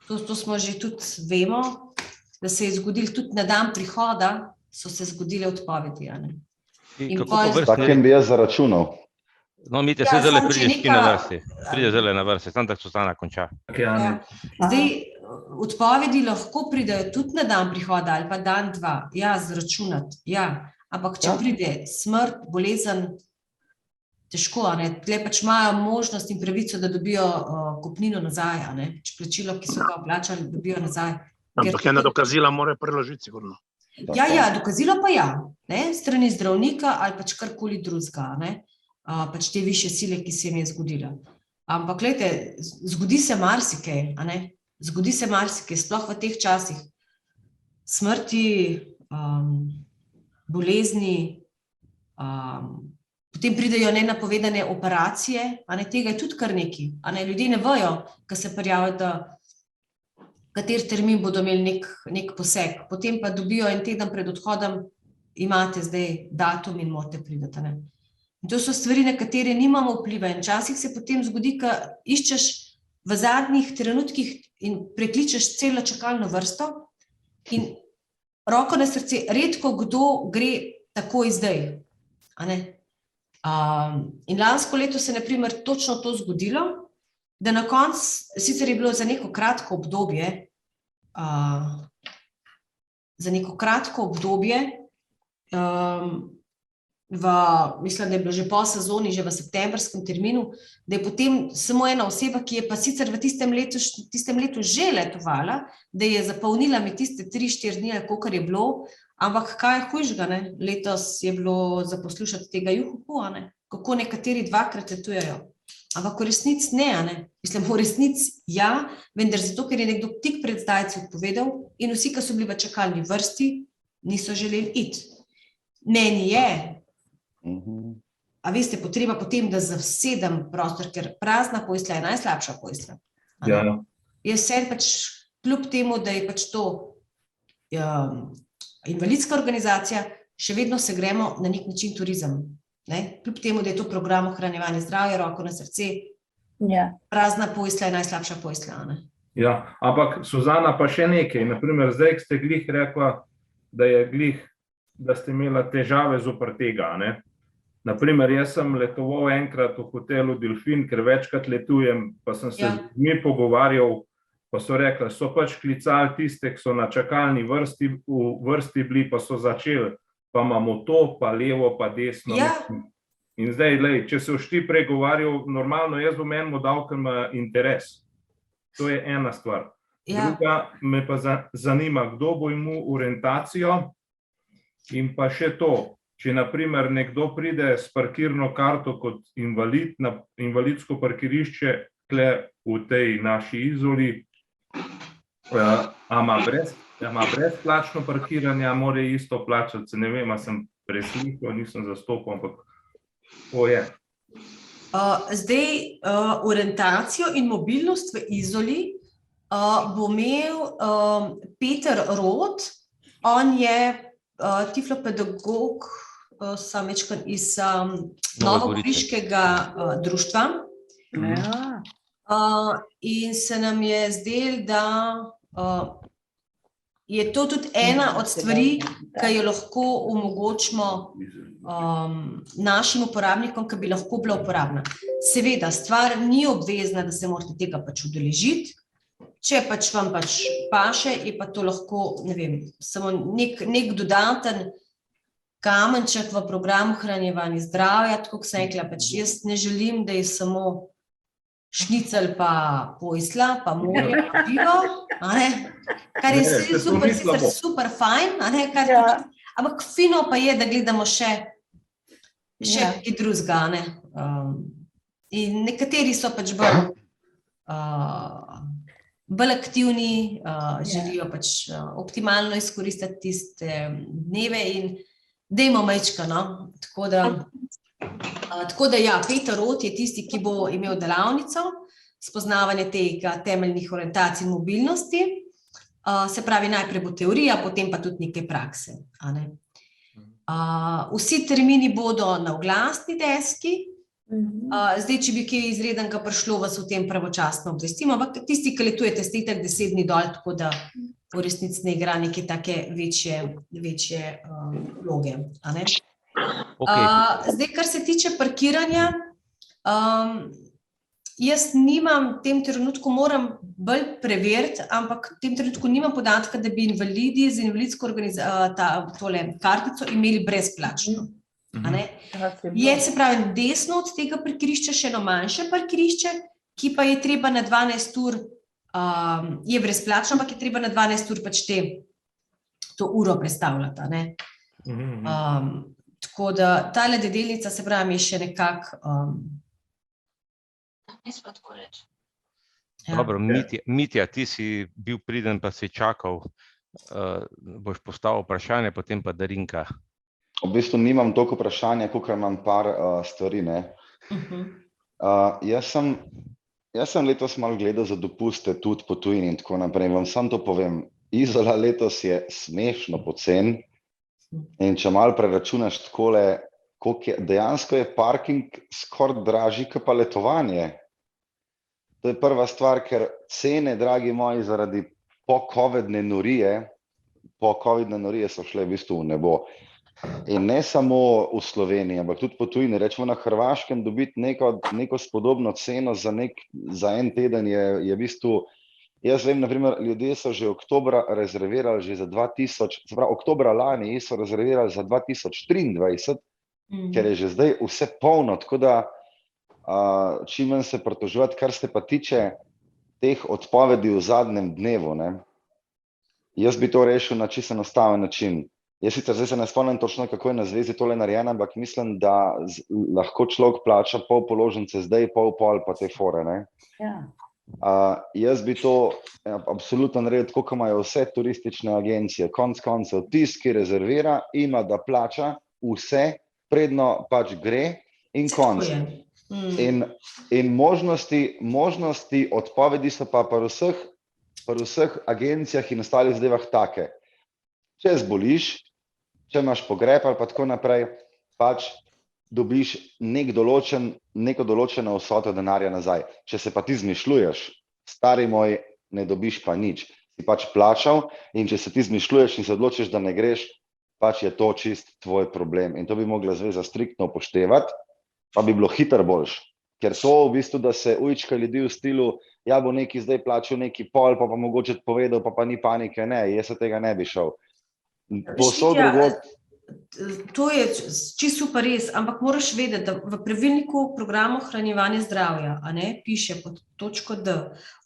To smo že tudi vemo, da se je zgodilo tudi na dan prihoda, so se zgodile odpovedi. S takim bi jaz zaračunal. No, Mitja, se zdaj prideš na vrsti. Pride zdaj na vrsti, tam tako Suzana konča. Zdaj, odpovedi lahko pridejo tudi na dan prihoda ali pa dan, 2. Zračunati, ampak če pride smrt, bolezen, težko, tle pač imajo možnost in pravico, da dobijo kupnino nazaj, plačilo, ki so ga plačali, dobijo nazaj. Ampak ena dokazila mora preložiti, sigurno. Dokazilo pa strani zdravnika ali pač karkoli drugega, pač te višje sile, ki se jim je zgodila. Ampak, glejte, zgodi se marsikaj, zgodi se marsikaj, sploh v teh časih. Smrti, bolezni, potem pridejo nenapovedane operacije, tega je tudi kar nekaj. Ljudje ne vejo, ko se prijavijo, da kateri termin bodo imeli nek poseg. Potem pa dobijo en teden pred odhodom, imate zdaj datum in morate priti. In to so stvari, na katere nimamo vpliva. In včasih se potem zgodi, ko iščeš v zadnjih trenutkih in prekličeš celo čakalno vrsto in roko na srce, redko kdo gre takoj zdaj. In lansko leto se na primer točno to zgodilo, da na koncu, sicer je bilo za neko kratko obdobje, mislim, da je bilo že po sezoni, že v septembrskem terminu, da je potem samo ena oseba, ki je pa sicer v tistem letu že letovala, da je zapolnila mi tiste 3-4 dni, kolikor je bilo, ampak kaj je hujšega, ne? Letos je bilo za poslušati tega juhu, ne? Kako nekateri 2-krat letujejo. Ampak v resnici ne. Mislim, v resnici ja, vendar zato, ker je nekdo tik pred zdajci odpovedal in vsi, ki so bili v čakalni vrsti, niso želeli iti. Meni je, a veste, potreba potem, da zasedem prostor, ker prazna postelja je najslabša postelja. Ja. Jaz sem pač, kljub temu, da je pač to invalidska organizacija, še vedno se gremo na nek način turizem. Ne? Kljub temu, da je to program ohranjevanja zdravja, roko na srce, prazna postelja je najslabša postelja. Ne? Ja, ampak Suzana pa še nekaj, naprimer zdaj ste glih rekla, da ste imela težave zoper tega, ne? Naprimer, jaz sem letoval enkrat v hotelu Delfin, ker večkrat letujem, pa sem se z njimi pogovarjal, pa so rekli, so pač klicali tiste, ki so na čakalni vrsti bili, pa so začeli, pa imamo to, pa levo, pa desno. Ja. In zdaj, če se boš ti pregovarjal, normalno, jaz bom enemu dal, ker ima interes. To je ena stvar. Druga me pa zanima, kdo bo imel orientacijo in pa še to, če naprimer nekdo pride s parkirno karto kot invalid na invalidsko parkirišče tle v tej naši Izoli, a ima brezplačno parkiranje, mora isto plačati, se ne vem, a sem preslišal, nisem zastopal, ampak to je. Zdaj, orientacijo in mobilnost v Izoli bo imel Peter Rot, on je tiflopedagog samečkan iz Novogoriškega društva. In se nam je zdelo, da je to tudi ena od stvari, ki jo lahko omogočimo našim uporabnikom, ki bi lahko bila uporabna. Seveda, stvar ni obvezna, da se morate tega pač udeležiti. Če pač vam pač paše, je pa to lahko, ne vem, samo nek dodaten kamenček v programu ohranjevanja zdravja, tako kot sem rekla, pač jaz ne želim, da je samo šnicel pa posla, pa morje, pa pivo, kar je super fajn, ampak fino pa je, da gledamo še kaj drugega. In nekateri so pač bolj aktivni, želijo pač optimalno izkoristiti tiste dneve in dajmo majčka, no. Tako da ja, Peter Rot je tisti, ki bo imel delavnico spoznavanja tega temeljnih orientacij in mobilnosti, se pravi najprej bo teorija, potem pa tudi nekaj prakse. Vsi termini bodo na oglasni deski, zdaj, če bi kaj izredenega prišlo, vas v tem pravočasno obvestimo, ampak tisti, ki letujete, ste itak 10 dni dol, tako da v resnici ne igra neke take večje vloge. Zdaj, kar se tiče parkiranja, jaz nimam, v tem trenutku moram bolj preveriti, ampak v tem trenutku nimam podatka, da bi invalidi z invalidsko kartico imeli brezplačno. Je, se pravi, desno od tega parkirišča še eno manjše parkirišče, ki pa je treba na 12 ur, je brezplačno, ampak je treba na 12 ur pač to uro predstavljati. Tako da tale delnica, se pravi, je še nekako... Dobro, Mitja, ti si bil priden, pa si čakal, boš postavil vprašanje, potem pa Darinka. V bistvu nimam toliko vprašanja, kolikor imam par stvari, ne. Jaz sem letos malo gledal za dopuste tudi po tujini in tako naprej. Vam samo to povem, Izola letos je smešno pocen in če malo preračunaš takole, dejansko je parking skoraj dražji, kot pa letovanje. To je prva stvar, ker cene, dragi moji, zaradi po-covidne norije so šle v bistvu v nebo. In ne samo v Sloveniji, ampak tudi po tujini. Rečemo na Hrvaškem dobiti neko spodobno ceno za en teden je v bistvu Jaz vem, naprimer, ljudje so že oktobra rezervirali že za 2000, se pravi, oktobra lani so rezervirali za 2023, ker je že zdaj vse polno, tako da čim manj se pritoževati, kar se pa tiče teh odpovedi v zadnjem dnevu, ne. Jaz bi to rešil na čisto enostaven način. Jaz sicer zdaj se ne spomnim točno, kako je na zvezi tole narejeno, ampak mislim, da lahko človek plača pol položnice zdaj, pol pa te fore, ne. Ja. Jaz bi to absolutno naredil tako, kot imajo vse turistične agencije. Konec koncev, tisti, ki rezervira, ima da plača vse, predno pač gre in konc. In možnosti odpovedi so pa pri vseh agencijah in ostalih zadevah take. Če zboliš, če imaš pogreb ali pa tako naprej, pač dobiš neko določeno vsoto denarja nazaj. Če se pa ti zmišljuješ, stari moj, ne dobiš pa nič. Si pač plačal in če se ti zmišljuješ in se odločiš, da ne greš, pač je to čist tvoj problem. In to bi mogla zveza striktno upoštevati, pa bi bilo hitro boljš. Ker to v bistvu, da se ujčka ljudi v stilu, ja bo neki zdaj plačal neki pol, pa mogoče povedal, pa ni panike, ne, jaz se tega ne bi šel. Povsod drugod. To je čisto super res, ampak moraš vedeti, da v pravilniku programu ohranjevanja zdravja, piše pod točko D,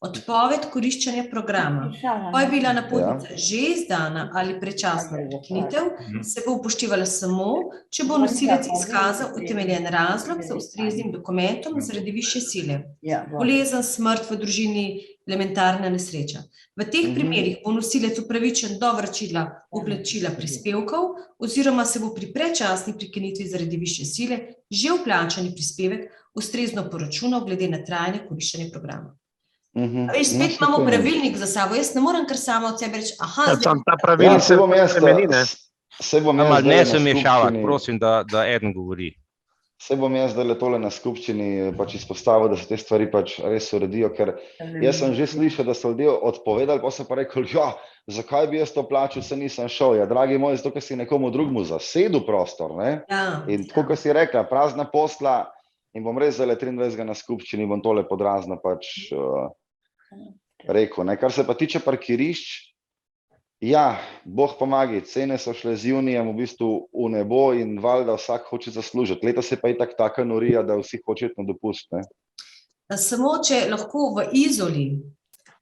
odpoved koriščenja programa. Ko je bila napotnica že izdana ali prečasna prekinitev, se bo upoštevala samo, če bo nosilec izkazal utemeljen razlog za ustreznim dokumentom zaradi višje sile. Bolezen, smrt v družini, elementarna nesreča. V teh primerih bo nosilec upravičen do vračila vplačila prispevkov oziroma se bo pri prečasni prekinitvi zaradi višje sile že vplačani prispevek ustrezno poročunal glede na trajanje koriščenja programa. Spet imamo pravilnik za sabo, jaz ne morem kar sama od sebe reči, ta pravilnik se spremeni, ne? Ne se mešavati, prosim, da eden govori. Se bom jaz zdaj tole na skupščini pač izpostavil, da se te stvari pač res uredijo, ker jaz sem že slišal, da so ljudje odpovedali, pa so pa rekli, ja, zakaj bi jaz to plačal, se nisem šel. Ja, dragi moji, zato, ker si nekomu drugmu zasedel prostor, ne? In tako, kot si rekla, prazna posla in bom res zdaj 23. na skupščini, bom tole podrazno pač rekel, ne? Kar se pa tiče parkirišč, ja, Bog pomagi, cene so šle z junijem v bistvu v nebo in valjda vsak hoče zaslužiti. Letos je pa itak taka norija, da vsi hočejo na dopust, ne? Samo, če lahko v Izoli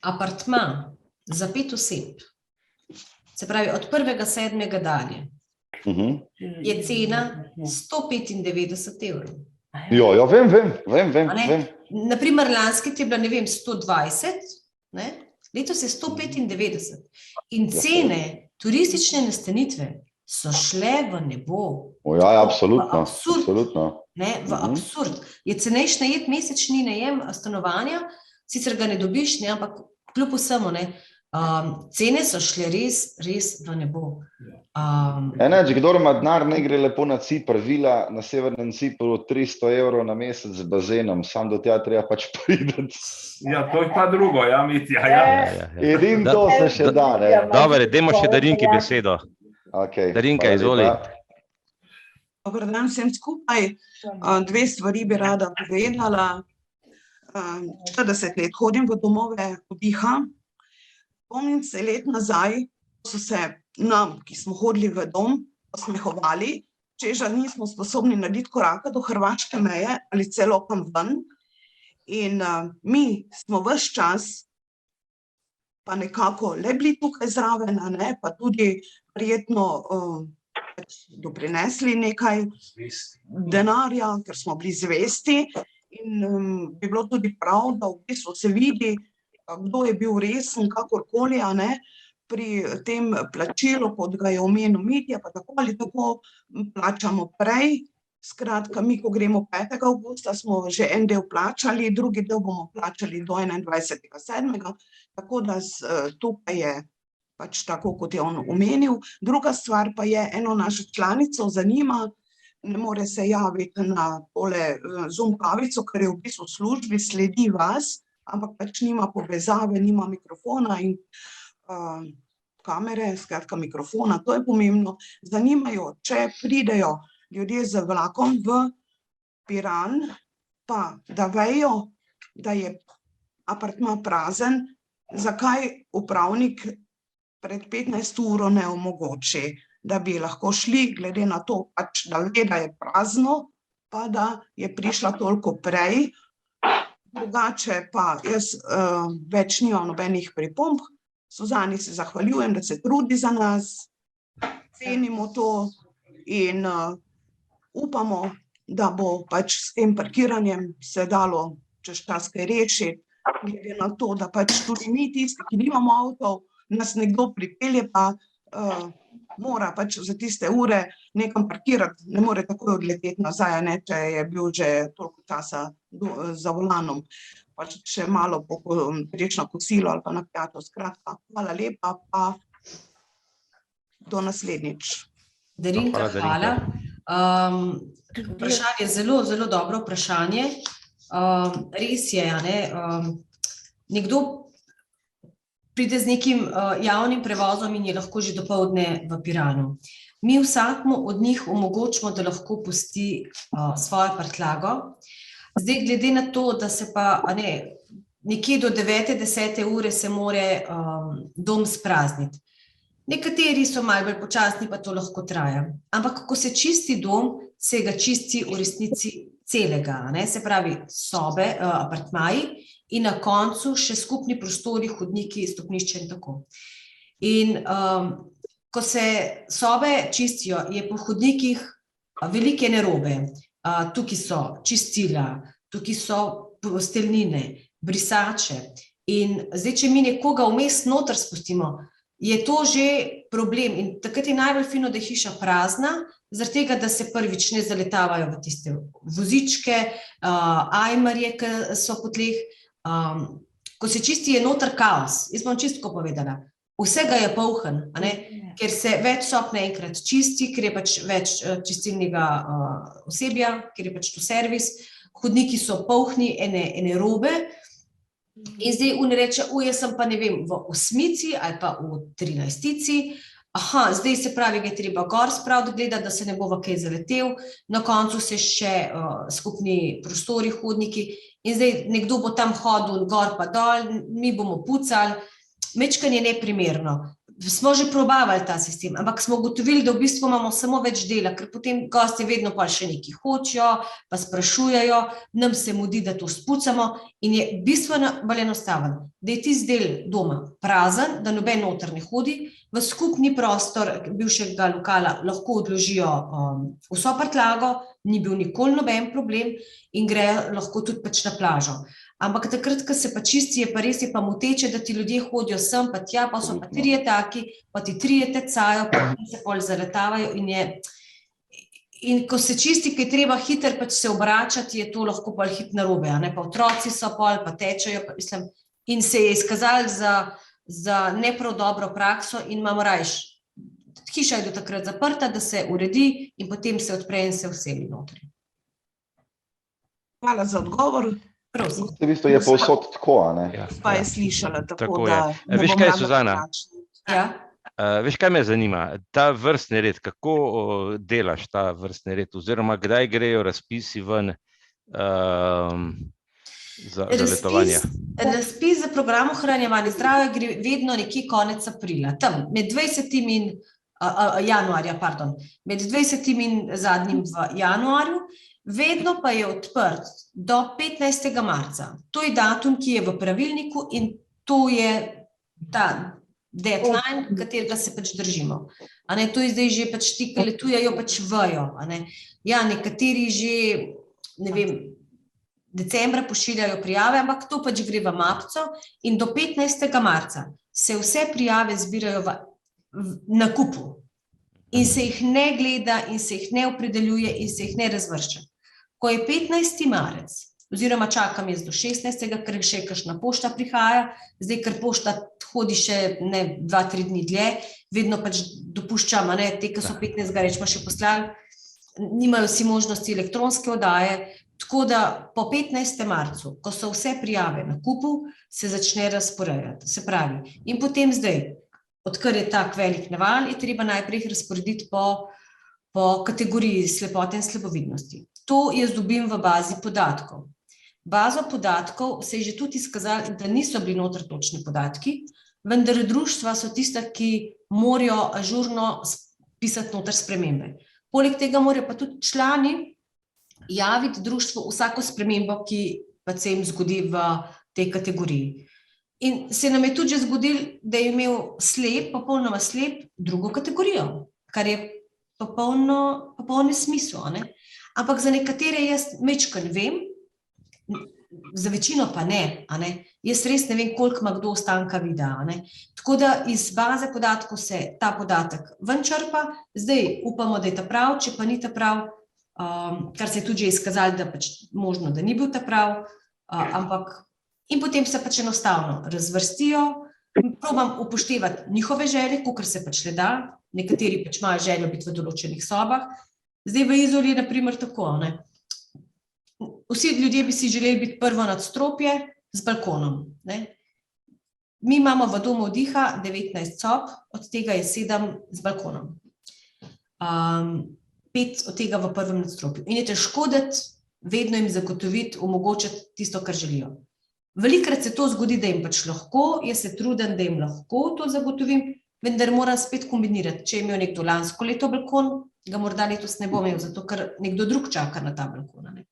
apartma za 5 oseb, se pravi od 1.7. dalje, je cena 195 evrov. Ja, vem. Naprimer, lanski je bila, 120, ne? Letos je 195 in cene turistične nastanitve so šle v nebo. Ja, absolutno. V absurd. Je cenejši najet mesečni najem stanovanja, sicer ga ne dobiš, ampak kljub vsemu, cene so šle res v nebo. Kdor ima denar, ne gre lepo na Cipr, vila na severnem Cipru, 300 evrov na mesec z bazenom, sam do tja treba pač prideti. Ja, to je pa drugo, Mitja. Edin to se še da, ne. Dobre, dajmo še Darinki besedo. Darinka, izvoli. Dobar dan vsem skupaj. 2 stvari bi rada povedala. 40 let hodim v domove Obiha. Spomnim se let nazaj, so se nam, ki smo hodili v dom, posmehovali, čež nismo sposobni narediti koraka do hrvaške meje ali celo kam ven. In mi smo ves čas pa nekako le bili tukaj zraven, pa tudi prijetno doprinesli nekaj denarja, ker smo bili zvesti in bi bilo tudi prav, da v bistvu se vidi, kdo je bil resen, kakorkoli, pri tem plačilu, kot ga je omenil Mitja, pa tako ali tako plačamo prej. Skratka, mi, ko gremo 5. avgusta, smo že en del plačali, drugi del bomo plačali do 21.7. Tako da tukaj je pač tako, kot je on omenil. Druga stvar pa je, eno našo članico zanima, ne more se javiti na tole Zoom kavico, ker je v bistvu v službi, sledi vas, ampak pač nima povezave, nima mikrofona in kamere, skratka mikrofona, to je pomembno. Zanimajo, če pridejo ljudje z vlakom v Piran, pa da vejo, da je apartma prazen, zakaj upravnik pred 15 uro ne omogoči, da bi lahko šli, glede na to, pač, da ve, da je prazno, pa da je prišla toliko prej. Drugače pa jaz več nimam nobenih pripomb. Suzani se zahvaljujem, da se trudi za nas, cenimo to in upamo, da bo pač s tem parkiranjem se dalo čez čas kaj rešiti, glede na to, da pač tudi mi tisti, ki nimamo avtov, nas nekdo pripelje, pa mora pač za tiste ure nekam parkirati, ne more takoj odleteti nazaj, ne, če je bil že toliko časa za volanom, pač še malo priječno kosilo ali pa na pijačo. Skratka, hvala lepa, pa do naslednjič. Darinka, hvala. Vprašanje je zelo, zelo dobro vprašanje. Res je, nekdo pride z nekim javnim prevozom in je lahko že dopoldne v Piranu. Mi vsakmu od njih omogočimo, da lahko pusti svojo prtljago. Zdaj, glede na to, da se pa nekje do 9-10 ure se more dom sprazniti. Nekateri so malo bolj počasni, pa to lahko traja. Ampak, ko se čisti dom, se ga čisti v resnici celega, se pravi sobe, apartmaji in na koncu še skupni prostori, hodniki, stopnišče in tako. In ko se sobe čistijo, je po hodnikih velike nerobe. Tukaj so čistila, tukaj so posteljnine, brisače. In zdaj, če mi nekoga vmes noter spustimo, je to že problem. In takrat je najbolj fino, da je hiša prazna, zaradi tega, da se prvič ne zaletavajo v tiste vozičke, ajmarje, ki so po tleh. Ko se čisti, je noter kaos. Jaz bom čisto povedala. Vsega je polhen, ker se več sob naenkrat čisti, ker je pač več čistilnega osebja, ker je pač to servis. Hodniki so polhni, ene robe. In zdaj on reče, jaz sem pa ne vem, v 8 ali pa v 13. Zdaj se pravi, ga je treba gor spraviti, gledati, da se ne bo v kaj zaletel. Na koncu se še skupni prostori, hodniki. In zdaj nekdo bo tam hodil gor pa dol, mi bomo pucali. Mečkanje je neprimerno. Smo že probavali ta sistem, ampak smo ugotovili, da v bistvu imamo samo več dela, ker potem gosti vedno pa še nekaj hočejo, pa sprašujejo, nam se mudi, da to spucamo in je bistveno bolj enostaven, da je tisti del doma prazen, da noben noter ne hodi, v skupni prostor bivšega lokala lahko odložijo vso prtljago, ni bil nikoli noben problem in grejo lahko tudi pač na plažo. Ampak takrat, ko se pa čisti, je pa res je pa moteče, da ti ljudje hodijo sem, pa tja, pa so pa 3 taki, pa ti 3 tecajo, pa se pol zaletavajo in ko se čisti, ko je treba hiter pač se obračati, je to lahko pol hit narobe, pa otroci so pol, pa tečejo, mislim, in se je izkazali za neprav dobro prakso in imamo rajš. Hiša je do takrat zaprta, da se uredi in potem se odpre in se vseli notri. Hvala za odgovor. V bistvu je povsod tako, Pa je slišala, tako da ne Veš bom kaj, rada Suzana? drugačna. Veš, kaj me zanima? Ta vrstni red, kako delaš ta vrstni red? Oziroma, kdaj grejo razpisi ven za letovanje? Razpis za program ohranjevanja zdravja gre vedno nekje konec aprila. Tam, med 20. in januarja, med 20. in zadnjim v januarju. Vedno pa je odprt do 15. marca. To je datum, ki je v pravilniku in to je ta deadline, katerega se pač držimo. To je zdaj že pač ti, ki letujejo, pač vejo. Nekateri že, ne vem, decembra pošiljajo prijave, ampak to pač gre v mapco in do 15. marca se vse prijave zbirajo v nakupu in se jih ne gleda in se jih ne opredeljuje in se jih ne razvršča. Ko je 15. marec, oziroma čakam jaz do 16. ker še kakšna pošta prihaja, zdaj, ker pošta hodi še 2-3 dni dlje, vedno pač dopuščam, te, ki so 15. rečemo še poslali, nimajo si možnosti elektronske oddaje, tako da po 15. marcu, ko so vse prijave na kupu, se začne razporejati, se pravi. In potem zdaj, odkar je tak velik naval, je treba najprej razporediti po kategoriji slepote in slabovidnosti. To jaz dobim v bazi podatkov. bazo podatkov, se je že tudi izkazalo, da niso bili noter točni podatki, vendar društva so tista, ki morajo ažurno pisati noter spremembe. Poleg tega morajo pa tudi člani javiti društvu vsako spremembo, ki pa se jim zgodi v tej kategoriji. In se nam je tudi že zgodilo, da je imel popolnoma slep drugo kategorijo, kar je popolni smisel. Ampak za nekatere jaz majčkeno vem, za večino pa ne. Jaz res ne vem, koliko ima kdo ostanka videa. Tako da iz baze podatkov se ta podatek ven črpa, zdaj upamo, da je ta prav, če pa ni ta prav, kar se je tudi že izkazalo, da pač možno, da ni bil ta prav, ampak in potem se pač enostavno razvrstijo, probam upoštevati njihove želje, kakor se pač le da, nekateri pač imajo željo biti v določenih sobah. Zdaj v Izoli je na primer tako, vsi ljudje bi si želeli biti prvo nadstropje z balkonom. Mi imamo v domu oddiha 19 sob, od tega je 7 z balkonom. 5 od tega v prvem nadstropju. In je težko dati, vedno jim zagotoviti, omogočiti tisto, kar želijo. Velikokrat se to zgodi, da jim pač lahko, jaz se trudim, da jim lahko to zagotovim, vendar moram spet kombinirati. Če je imel nekdo lansko leto balkon, ga morda letos ne bo imel, zato ker nekdo drug čaka na ta balkon.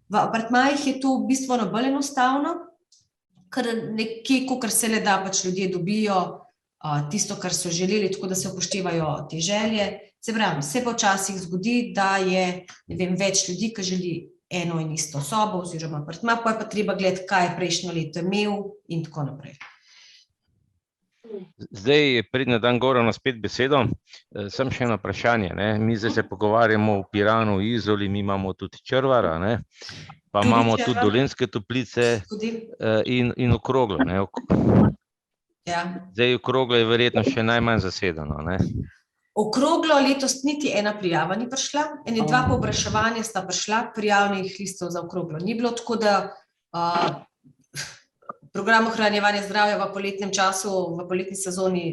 V apartmajih je to bistveno bolj enostavno, ker nekje, kakor se le da, pač ljudje dobijo tisto, kar so želeli, tako da se upoštevajo te želje. Se pravi, se pa včasih zgodi, da je, ne vem, več ljudi, ki želi eno in isto sobo oziroma apartma, pa je pa treba gledati, kaj je prejšnjo leto imel in tako naprej. Zdaj, prednji dan Goranu spet besedo, sem še eno vprašanje. Mi zdaj se pogovarjamo o Piranu, Izoli, mi imamo tudi Črvar, pa imamo tudi Dolenjske Toplice in Okroglo. Zdaj, Okroglo je verjetno še najmanj zasedeno. Okroglo letos niti ena prijava ni prišla, ene 2 povpraševanja sta prišla, prijavnih listov za Okroglo ni bilo, tako da program ohranjevanja zdravja v poletnem času, v poletni sezoni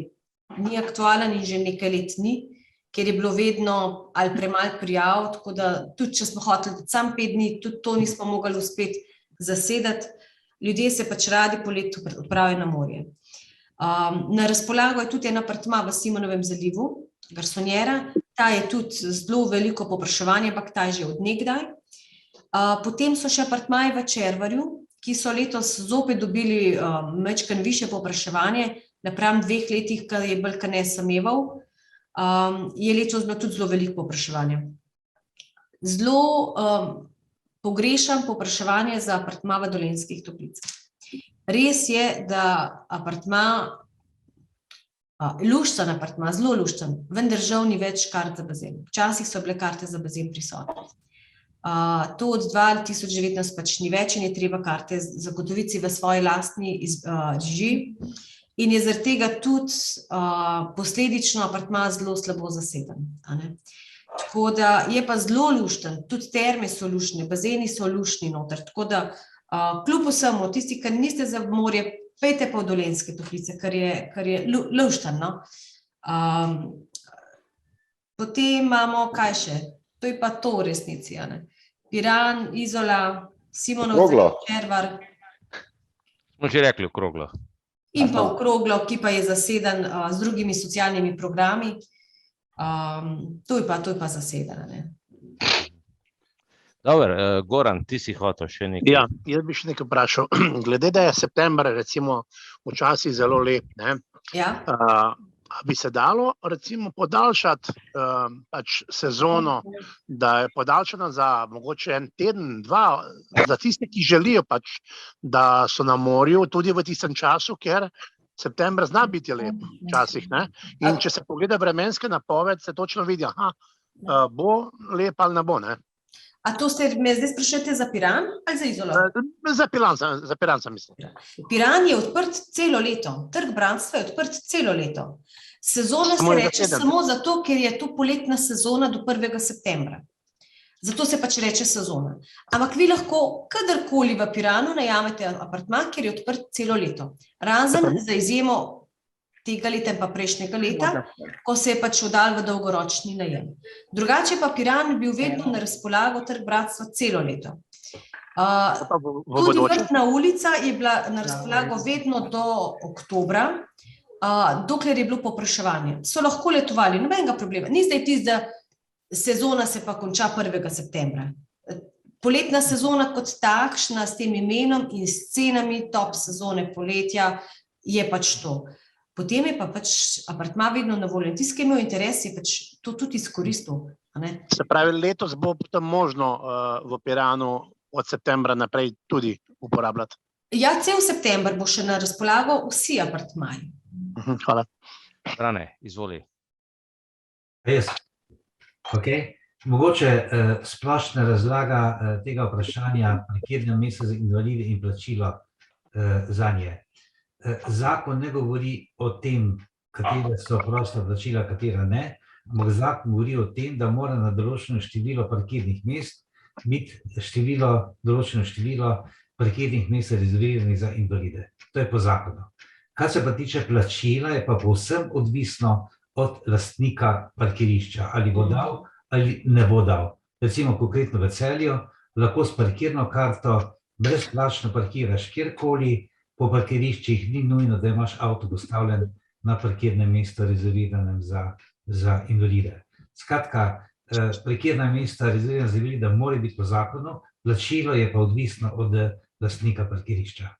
ni aktualen in že nekaj let ni, ker je bilo vedno ali premalo prijav, tako da tudi če smo hoteli samo 5 dni, tudi to nismo mogli uspeti zasedati. Ljudje se pač radi po letu odpravijo na morje. Na razpolago je tudi en apartma v Simonovem zalivu, garsonjera, ta je tudi zelo veliko povpraševanje, ampak ta je že od nekdaj. Potem so še apartmaji v Červarju, ki so letos zopet dobili majčkeno višje povpraševanje, napram 2 letih, ko je bolj ne sameval, je letos bilo tudi zelo veliko povpraševanje. Zelo pogrešam povpraševanje za apartma v Dolenjskih Toplicah. Res je, da apartma, lušten apartma, zelo lušten, vendar žal ni več kart za bazen. Včasih so bile karte za bazen prisotne. To od 2019 pač ni več in je treba karte zagotoviti v svoji lastni režiji in je zaradi tega tudi posledično apartma zelo slabo zaseden. Tako da je pa zelo lušten, tudi terme so luštne, bazeni so luštni noter, tako da kljub vsemu, tisti, ki niste za morje, pejte pa v Dolenjske Toplice, kar je lušten. Potem imamo, kaj še? To je pa to v resnici. Piran, Izola, Simonovce, Červar. Smo že rekli Okroglo. In pa Okroglo, ki pa je zaseden z drugimi socialnimi programi. To je pa zaseden. Dobar, Goran, ti si hotel še nekaj. Ja, jaz bi še nekaj vprašal. Glede, da je september recimo včasih zelo lep, bi se dalo recimo podaljšati pač sezono, da je podaljšana za mogoče 1 teden, 2, za tiste, ki želijo pač, da so na morju tudi v tistem času, ker september zna biti lep včasih. In če se pogleda vremenske napoved, se točno vidi, bo lep ali ne bo. A to me zdaj sprašujete za Piran ali za Izolo? Za Piran sem mislim. Piran je odprt celo leto, trg Brandstva je odprt celo leto. Sezona se reče samo zato, ker je to poletna sezona do 1. septembra. Zato se pač reče sezona. Ampak vi lahko kadarkoli v Piranu najamete apartma, ker je odprt celo leto. Razen za izjemo tega leta in pa prejšnjega leta, ko se je pač oddal v dolgoročni najem. Drugače pa Piran bil vedno na razpolago trg Brandstva celo leto. Tudi Vrtna ulica je bila na razpolago vedno do oktobra, dokler je bilo povpraševanje. So lahko letovali, nobenega problema. Ni zdaj tisto, da sezona se pa konča 1. septembra. Poletna sezona kot takšna s tem imenom in s cenami top sezone poletja je pač to. Potem je pa pač apartma vedno na voljo. Tisti, ki je imel interes, je pač to tudi izkoristil. Se pravi, letos bo potem možno v Piranu od septembra naprej tudi uporabljati? Ja, cel september bo še na razpolago vsi apartmaji. Hvala. Brane, izvoli. Mogoče splošna razlaga tega vprašanja, parkirna mesta za invalide in plačilo zanje. Zakon ne govori o tem, katere so prosta plačila, katera ne, ampak zakon govori o tem, da mora na določeno število parkirnih mest biti določeno število parkirnih mest rezerviranih za invalide. To je po zakonu. Kar se pa tiče plačila, je pa povsem odvisno od lastnika parkirišča, ali bo dal ali ne bo dal. Recimo konkretno v Celju, lahko s parkirno karto brezplačno parkiraš kjerkoli, po parkiriščih ni nujno, da imaš avto postavljen na parkirnem mestu rezerviranem za invalide. Skratka, parkirna mesta rezervirana za invalide mora biti po zakonu, plačilo je pa odvisno od lastnika parkirišča.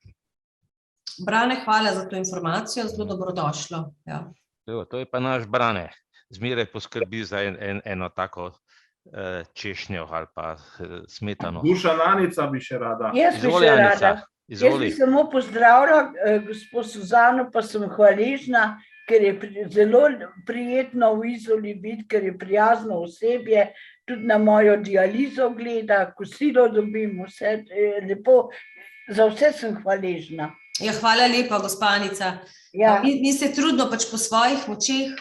Brane, hvala za to informacijo, zelo dobrodošlo. Ja. To je pa naš Brane. Zmeraj poskrbi za eno tako češnjo ali pa smetano. Dušan Anica bi še rada. Jaz bi še rada. Jaz bi samo pozdravila gospod Suzano, pa sem hvaležna, ker je zelo prijetno v Izoli biti, ker je prijazno osebje, tudi na mojo dializo gleda, kosilo dobim, vse lepo, za vse sem hvaležna. Ja, hvala lepa, gospa Anica. Ja. Mi se trudno pač po svojih močeh,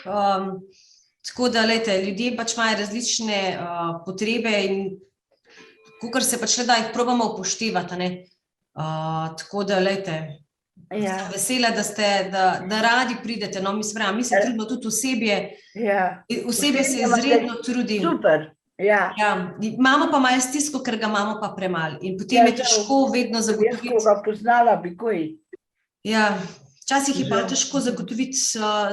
tako da, lejte, ljudje pač imajo različne potrebe in kakor se pač le da, jih probamo upoštevati, ne. Tako da, lejte, vesela, da radi pridete, no, mi se trudimo tudi osebje se izredno trudi. Super, ja. Imamo pa malo stisko, ker ga imamo pa premalo in potem je težko vedno zagotoviti. Jaz, ko ga poznala, bi koji. Ja, včasih je pa težko zagotoviti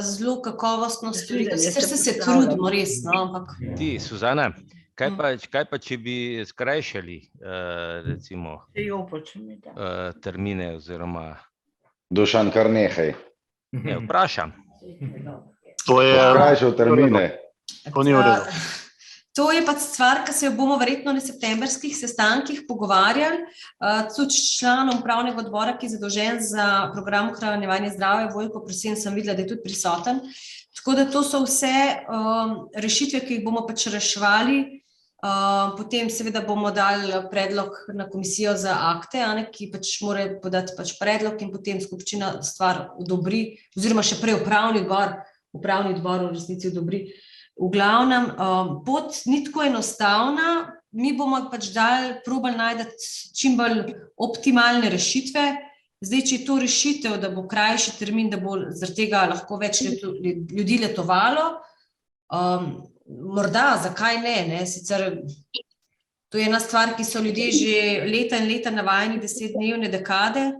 zelo kakovostno storitev, sicer se trudimo res, no, ampak. Ti, Suzana, kaj pa če bi skrajšali, recimo, termine oziroma... Dušan, kar nehaj. Ne, vprašam. To je... Skrajšal termine. To ni v redu. To je pa stvar, ki se jo bomo verjetno na septembrskih sestankih pogovarjali. Tudi članom upravnega odbora, ki je zadolžen za program ohranjevanja zdravja, Vojko Prosen, sem videla, da je tudi prisoten. Tako da to so vse rešitve, ki jih bomo pač reševali. Potem seveda bomo dali predlog na komisijo za akte, ki pač mora podati pač predlog in potem skupščina stvar odobri, oziroma še prej upravni odbor v resnici odobri. V glavnem, pot ni tako enostavna, mi bomo pač probali najti čim bolj optimalne rešitve. Zdaj, če je to rešitev, da bo krajši termin, da bo zaradi tega lahko več ljudi letovalo, morda, zakaj ne, sicer to je ena stvar, ki so ljudje že leta in leta navajeni 10-dnevne dekade.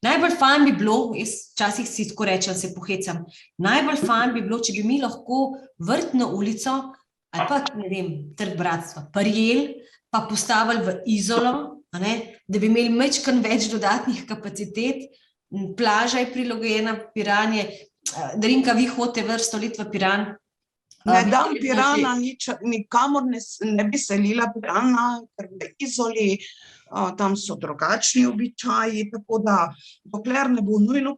Najbolj fajn bi bilo, jaz včasih si tako rečem, se pohecam, najbolj fajn bi bilo, če bi mi lahko Vrtno ulico ali pa, ne vem, Trg bratstva, prijeli pa postavili v Izolo, da bi imeli majčkeno več dodatnih kapacitet, plaža je prilagojena, Piran je, Darinka, vi hodite vrsto let v Piran. Ne dam Pirana, nikamor ne bi selila Pirana, ker v Izoli, tam so drugačni običaji, tako da dokler ne bo nujno.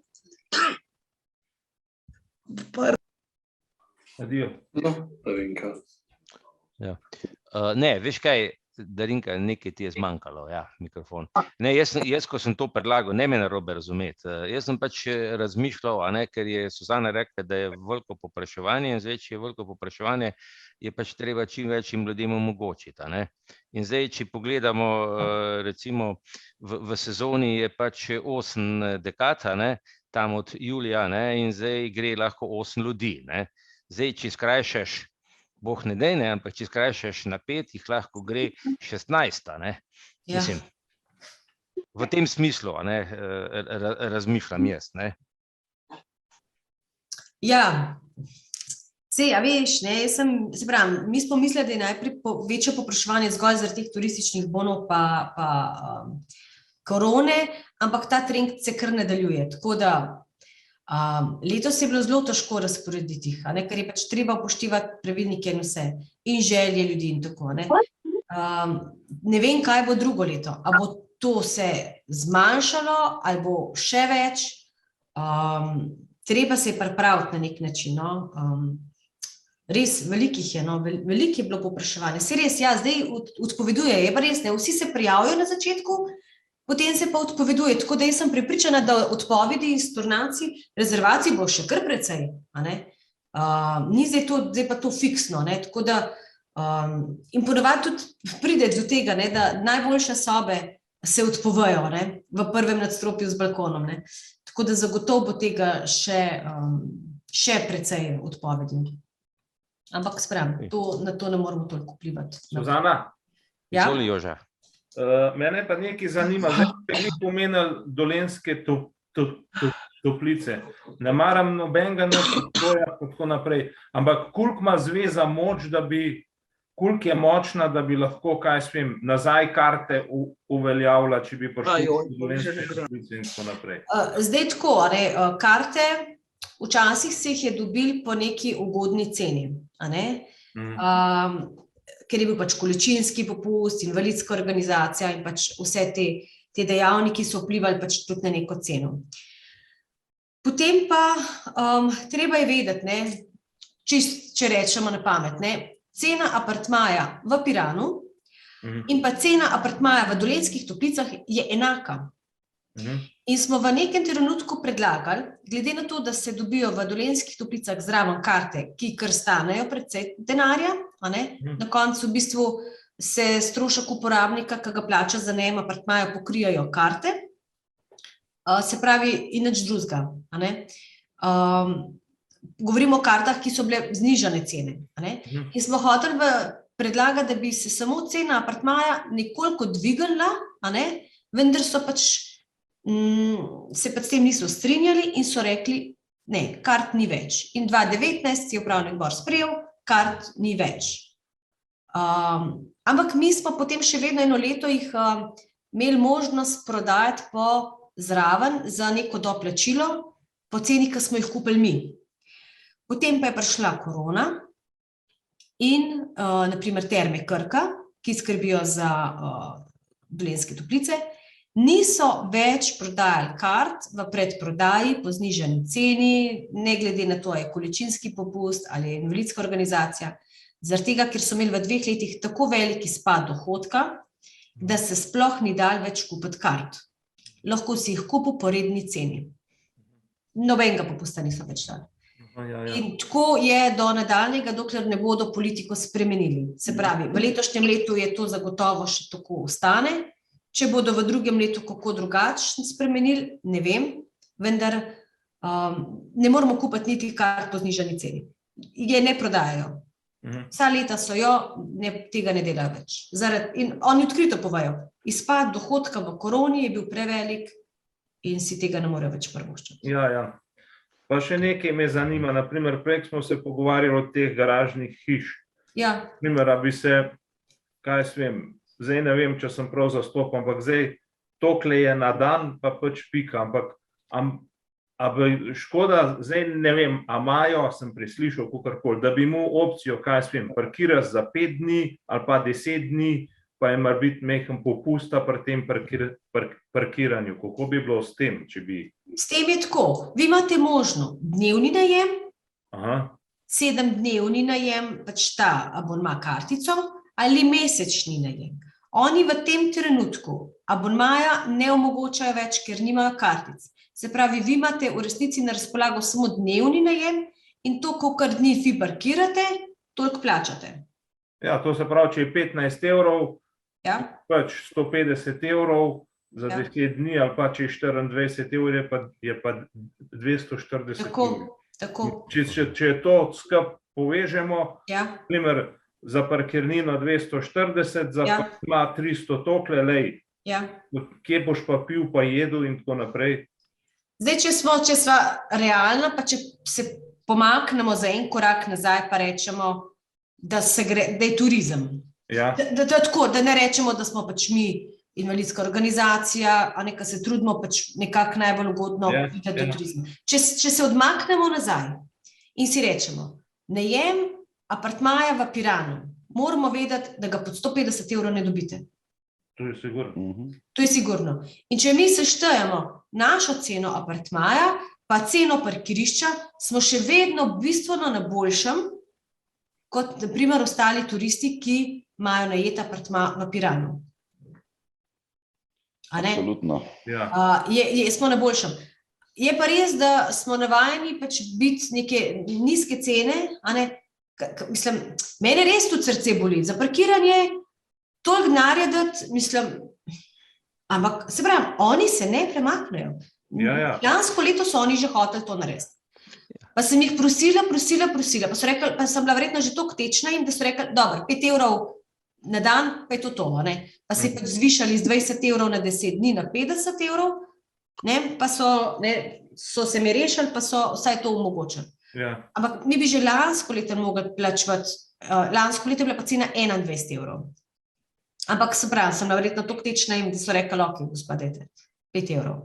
Adijo. Darinka. Ne, veš kaj, Darinka, nekaj ti je zmanjkalo, mikrofon. Ne, jaz, ko sem to predlagal, ne me narobe razumeti, jaz sem pač razmišljal, ker je Suzana rekla, da je veliko povpraševanje in zdaj, če je veliko povpraševanje, je pač treba čim večjim ljudem omogočiti, In zdaj, če pogledamo, recimo, v sezoni je pač 8 dekad, tam od julija, in zdaj gre lahko 8 ljudi, Zdaj, če skrajšaš, boh ne dej, ne, ampak če skrajšaš na 5, jih lahko gre 16, ne. Ja. Mislim, v tem smislu, ne, razmišljam jaz, ne. Ja, sej, a veš, ne, se pravim, mi smo mislili, da je najprej večje povpraševanje zgolj zaradi teh turističnih bonov pa korone, ampak ta trend se kar nadaljuje, tako da letos je bilo zelo težko razporediti jih, ker je pač treba upoštevati pravilnike in vse, in želje ljudi in tako, ne. Ne vem, kaj bo drugo leto, a bo to se zmanjšalo, ali bo še več, treba se je pripraviti na nek način, no. Res, velikih je, no, veliko je bilo povpraševanje, se res, ja, zdaj odpoveduje, je pa res, ne, vsi se prijavijo na začetku, potem se pa odpoveduje, tako da jaz sem prepričana, da odpovedi iz turnacij, rezervacij bo še kar precej, a ne. Ni zdaj pa to fiksno, ne, tako da in ponavadi tudi pride do tega, ne, da najboljše sobe se odpovejo, ne, v prvem nadstropju z balkonom, ne. Tako da zagotovo bo tega še precej odpovedi. Ampak sprem, na to ne moramo toliko vplivati. Suzana? Ja? Izvoli, Joža. Mene pa nekaj zanima, zdaj bi pomenili Dolenjske toplice. Ne maram nobenega nastoja, tako naprej, ampak koliko ima zveza moč, koliko je močna, da bi lahko, kaj svem, nazaj karte uveljavila, če bi prišli v Dolenjske toplice in tako naprej. Zdaj tako, karte, včasih se jih je dobili po neki ugodni ceni, a ne? Ker je bil pač količinski popust, invalidska organizacija in pač vse te dejavniki so vplivali pač tudi na neko ceno. Potem pa treba je vedeti, ne, če rečemo na pamet, ne, cena apartmaja v Piranu in pa cena apartmaja v Dolenjskih Toplicah je enaka. In smo v nekem trenutku predlagali, glede na to, da se dobijo v Dolenjskih Toplicah zraven karte, ki kar stanejo precej denarja, a ne, na koncu v bistvu se strošek uporabnika, ki ga plača za najem apartmaja, pokrijajo karte, se pravi in nič drugega, a ne. Govorimo o kartah, ki so bile znižane cene, a ne, in smo hoteli predlagati, da bi se samo cena apartmaja nekoliko dvignila, a ne, vendar so pač se pa s tem niso strinjali in so rekli, ne, kart ni več. In 2019 je upravni odbor sprejel, kart ni več. Ampak mi smo potem še vedno eno leto jih imeli možnost prodajati po zraven za neko doplačilo, po ceni, ki smo jih kupili mi. Potem pa je prišla korona in naprimer Terme Krka, ki skrbijo za Dolenjske Toplice, niso več prodajali kart v predprodaji po znižani ceni, ne glede na to, je količinski popust ali je invalidska organizacija, zaradi tega, ker so imeli v 2 letih tako veliki izpad dohodka, da se sploh ni dalo več kupiti kart. Lahko si jih kupil po redni ceni. Nobenega popusta niso več dali. In tako je do nadaljnjega, dokler ne bodo politiko spremenili. Se pravi, v letošnjem letu je to zagotovo še tako ostane. Če bodo v drugem letu kako drugače spremenili, ne vem, vendar ne moramo kupiti niti kart po znižani ceni. Je ne prodajajo. Vsa leta so jo, tega ne delajo več. In oni odkrito povejo, izpad dohodka v koroni je bil prevelik in si tega ne morejo več privoščiti. Ja. Pa še nekaj me zanima, naprimer, prej smo se pogovarjali o teh garažnih hiš. Ja. Naprimer, a bi se, kaj svem, zdaj ne vem, če sem prav zastopal, ampak zdaj tokle je na dan, pa pač pika, ampak a bi škoda, zdaj ne vem, a imajo, sem preslišal kakorkoli, da bi imel opcijo, kaj svem, parkiraš za 5 dni ali pa 10 dni, pa je mar biti mehen popusta pri tem parkiranju. Kako bi bilo s tem, če bi... S tem je tako, vi imate možno dnevni najem, 7-dnevni najem, pač ta abonma kartico, ali mesečni najem. Oni v tem trenutku abonmaja ne omogočajo več, ker nimajo kartic. Se pravi, vi imate v resnici na razpolago samo dnevni najem in to, kolikor dni vi parkirate, toliko plačate. Ja, to se pravi, če je 15 evrov, pač 150 evrov za 10 dni, ali pa če je 24 evrov, je pa 240 evrov. Tako. Če je to skup povežemo, naprimer za parkirnino 240, za parkirma 300 tokle, lej, kje boš pa pil, pa jedel in tako naprej. Zdaj, če smo realna, pa če se pomaknemo za en korak nazaj, pa rečemo, da je turizem. Da je tako, da ne rečemo, da smo pač mi invalidska organizacija, a nekaj se trudimo pač nekako najbolj ugodno do turizma. Če se odmaknemo nazaj in si rečemo, najem apartmaja v Piranu, moramo vedeti, da ga pod 150 € ne dobite. To je sigurno. To je sigurno. In če mi seštejemo našo ceno apartmaja, pa ceno parkirišča, smo še vedno bistveno na boljšem, kot na primer ostali turisti, ki imajo najet apartma v Piranu. Absolutno. Smo na boljšem. Je pa res, da smo navajeni pač biti neke nizke cene, mislim, mene res tudi srce boli. Za parkiranje toliko denarja dati, mislim, ampak se pravi, oni se ne premaknejo. Lansko leto so oni že hoteli to narediti. Pa sem jih prosila, pa so rekli, pa sem bila verjetno že toliko tečna in da so rekli, dobro, 5 € na dan, pa je to, pa se pač zvišali z 20 € na 10 dni na 50 €, pa so se mi rešili, pa so vsaj to omogočili. Ampak mi bi že lansko leto mogli plačevati, lansko leto je bila pa cena 21 €. Ampak se pravi, sem bila verjetno toliko tečna in da so rekli, ok, gospa, dajte, 5 €.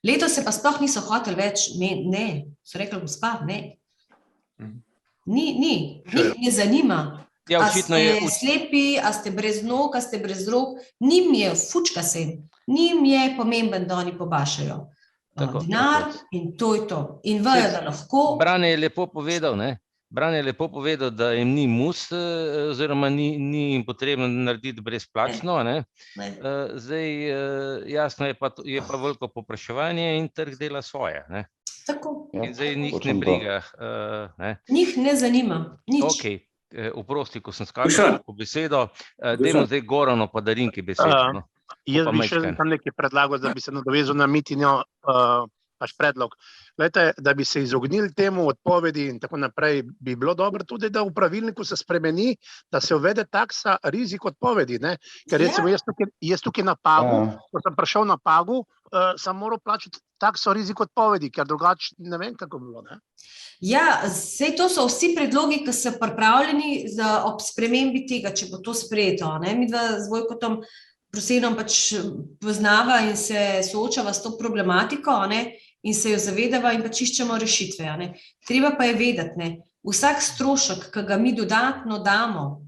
Leto se pa sploh niso hoteli več, ne, so rekli, gospa, ne. Njih ne zanima, a ste slepi, a ste brez nog, a ste brez rok, njim je, fučka se jim, njim je pomemben, da oni pobašajo denar in to je to. In vejo, da lahko. Brane je lepo povedal, da jim ni mus, oziroma ni jim potrebno narediti brezplačno. Zdaj, jasno je pa veliko povpraševanje in trg dela svoje. Tako. In zdaj njih ne briga. Njih ne zanima, nič. Ok, oprosti, ko sem skakal po besedo, dajmo zdaj Goranu pa Darinki besedo. Jaz bi še tam nekaj predlagal, da bi se nadovezal na Mitinjo predlog. Glejte, da bi se izognili temu odpovedi in tako naprej, bi bilo dobro tudi, da v pravilniku se spremeni, da se uvede taksa rizik odpovedi. Ker recimo jaz tukaj na Pagu, ko sem prišel na Pagu, sem moral plačati takso rizik odpovedi, ker drugače ne vem, kako bi bilo. Ja, sej to so vsi predlogi, ki so pripravljeni ob spremembi tega, če bo to sprejeto. Mi dva z Vojkotom Prosenom pač poznava in se soočava s to problematiko in se jo zavedava in pač iščemo rešitve. Treba pa je vedeti, vsak strošek, ki ga mi dodatno damo,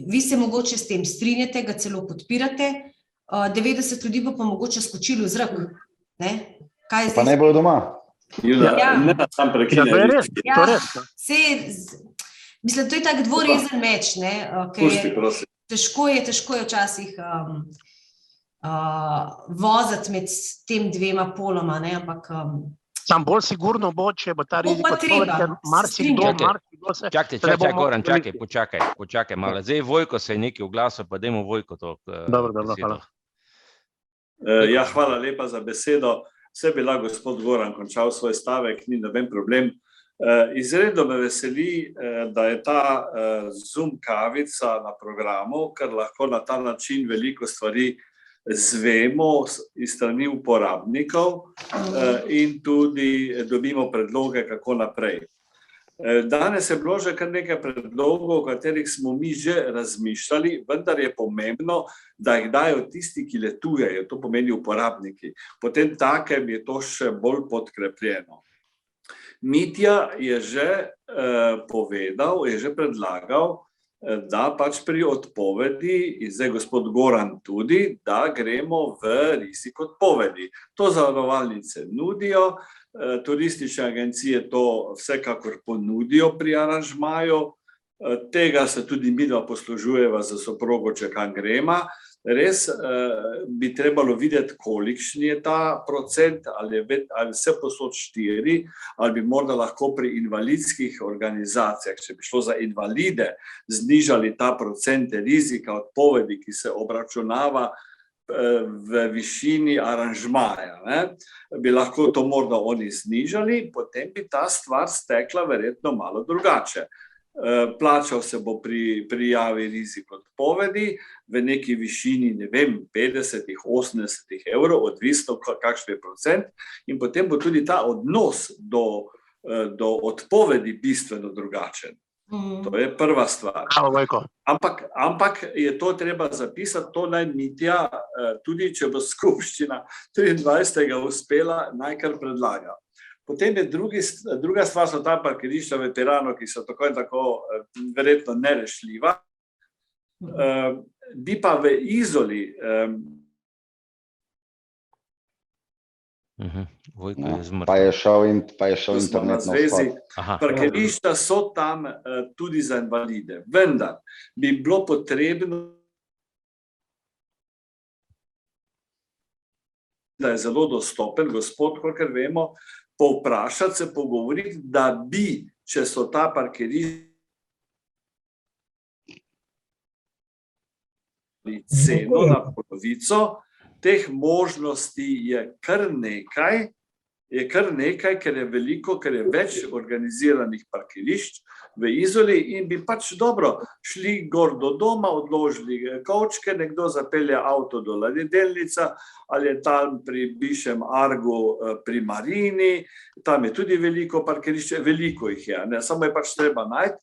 vi se mogoče s tem strinjate, ga celo podpirate, 90 ljudi bo pa mogoče skočilo v zrak. Pa ne bojo doma. Ne, sam prekinjali. Mislim, to je tak dvorezen meč, Pusti, prosim. Težko je včasih voziti med tem dvema poloma, ampak... Sam bolj sigurno bo, če bo ta rizik odpovedi, ker marsikdo se... Čakaj, Goran, počakaj malo. Zdaj Vojko se je nekaj oglasil, pa dajmo Vojko to besedo. Dobro, hvala. Ja, hvala lepa za besedo. Vse bi lahko gospod Goran končal svoj stavek, ni noben problem. Izredno me veseli, da je ta Zoom kavica na programu, ker lahko na ta način veliko stvari zvemo iz strani uporabnikov in tudi dobimo predloge, kako naprej. Danes je bilo že kar nekaj predlogov, o katerih smo mi že razmišljali, vendar je pomembno, da jih dajo tisti, ki letujejo, to pomeni uporabniki. Potem takem je to še bolj podkrepljeno. Mitja je že povedal, je že predlagal, da pač pri odpovedi, in zdaj gospod Goran tudi, da gremo v rizik odpovedi. To zavarovalnice nudijo, turistične agencije to vsekakor ponudijo pri aranžmaju, tega se tudi midva poslužujeva za soprogo, če kam grema. Res bi trebalo videti, kolikšni je ta procent, ali vse posod 4, ali bi morda lahko pri invalidskih organizacijah, če bi šlo za invalide, znižali ta procent rizika odpovedi, ki se obračunava v višini aranžmaja. Bi lahko to morda oni znižali, potem bi ta stvar stekla verjetno malo drugače. Plačal se bo pri prijavi rizik odpovedi v neki višini, ne vem, 50-80 evrov, odvisno kakšen je procent, in potem bo tudi ta odnos do odpovedi bistveno drugačen. To je prva stvar. Ampak je to treba zapisati, to naj Mitja, tudi če bo skupščina 23. uspela, naj kar predlaga. Potem je druga stvar, so ta parkirišča veteranov, ki so tako in tako verjetno nerešljiva. Bi pa v Izoli pa je šel internet na vzhod. Parkirišča so tam tudi za invalide, vendar bi bilo potrebno, da je zelo dostopen, gospod, kolikor vemo, povprašati, se pogovoriti, da bi, če so ta parkirišča ceno na polovico, teh možnosti je kar nekaj, ker je veliko, ker je več organiziranih parkirišč v Izoli in bi pač dobro šli gor do doma, odložili kovčke, nekdo zapelje avto do ladjedelnica ali je tam pri bivšem Argu pri Marini, tam je tudi veliko parkirišče, veliko jih je, samo je pač treba najti.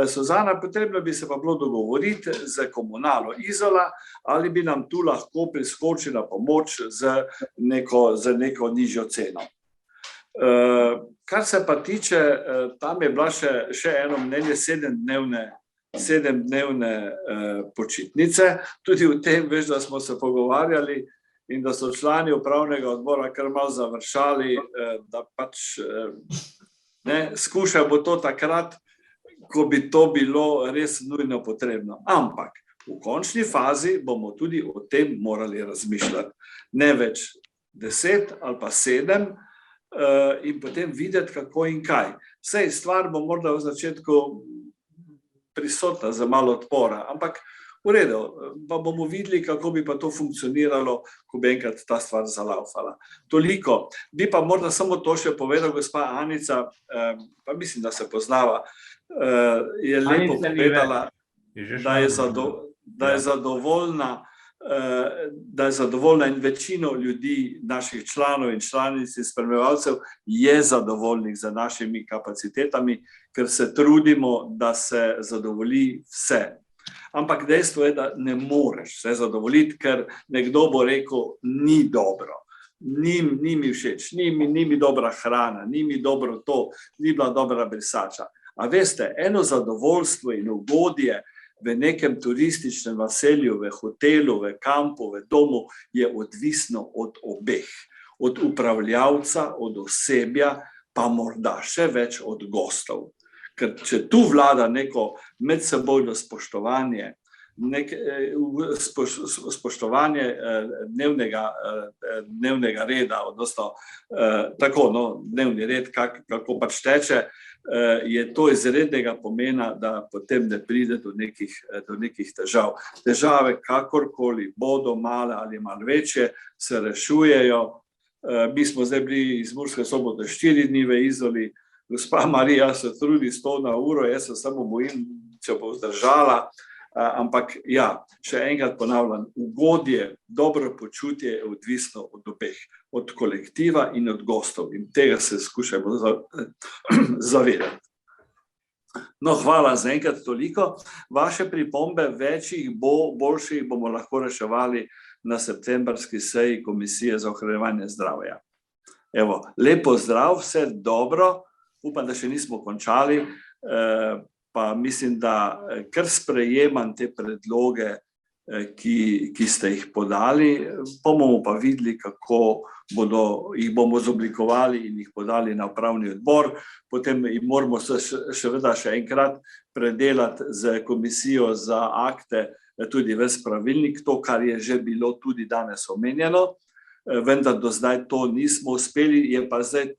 Suzana, potrebno bi se pa bilo dogovoriti z komunalo Izola, ali bi nam tu lahko priskočila pomoč z neko nižjo ceno. Kar se pa tiče, tam je bila še eno mnenje 7-dnevne počitnice, tudi v tem, veš, da smo se pogovarjali in da so člani upravnega odbora kar malo završali, da pač skušajo bo to takrat, ko bi to bilo res nujno potrebno. Ampak v končni fazi bomo tudi o tem morali razmišljati. Ne več 10 ali pa 7 in potem videti, kako in kaj. Sej stvar bo morda v začetku prisotna za malo odpora, ampak v redu, pa bomo videli, kako bi pa to funkcioniralo, ko bi enkrat ta stvar zalaufala. Toliko. Bi pa morda samo to še povedal gospa Anica, pa mislim, da se poznava, je lepo povedala, da je zadovoljna in večino ljudi, naših članov in članic in spremljevalcev je zadovoljnih za našimi kapacitetami, ker se trudimo, da se zadovolji vse. Ampak dejstvo je, da ne moreš vse zadovoljiti, ker nekdo bo rekel, ni dobro. Ni mi všeč, ni mi dobra hrana, ni mi dobro to, ni bila dobra brisača. A veste, eno zadovoljstvo in ugodje v nekem turističnem naselju, v hotelu, v kampu, v domu je odvisno od obeh. Od upravljavca, od osebja, pa morda še več od gostov. Ker če tu vlada neko medsebojno spoštovanje, spoštovanje dnevnega reda, odnosno tako, dnevni red, kako pač teče, je to izrednega pomena, da potem ne pride do nekih težav. Težave, kakorkoli bodo, male ali malo večje, se rešujejo. Mi smo zdaj bili iz Murske Sobote 4 dni v Izoli, gospa Marija se trudi 100 na uro, jaz se samo bojim, če bo vzdržala, ampak ja, še enkrat ponavljam, ugodje, dobro počutje je odvisno od obeh, od kolektiva in od gostov in tega se skušajmo zavedati. No, hvala za enkrat toliko. Vaše pripombe, večjih bo, boljših bomo lahko reševali na septembrski seji Komisije za ohranjevanje zdravja. Evo, lepo zdrav, vse dobro, upam, da še nismo končali, pa mislim, da kar sprejemam te predloge, ki ste jih podali, bomo pa videli, kako jih bomo zoblikovali in jih podali na upravni odbor, potem jih moramo seveda še enkrat predelati z komisijo za akte, tudi ves pravilnik, to, kar je že bilo tudi danes omenjeno. vendar do zdaj to nismo uspeli, je pa zdaj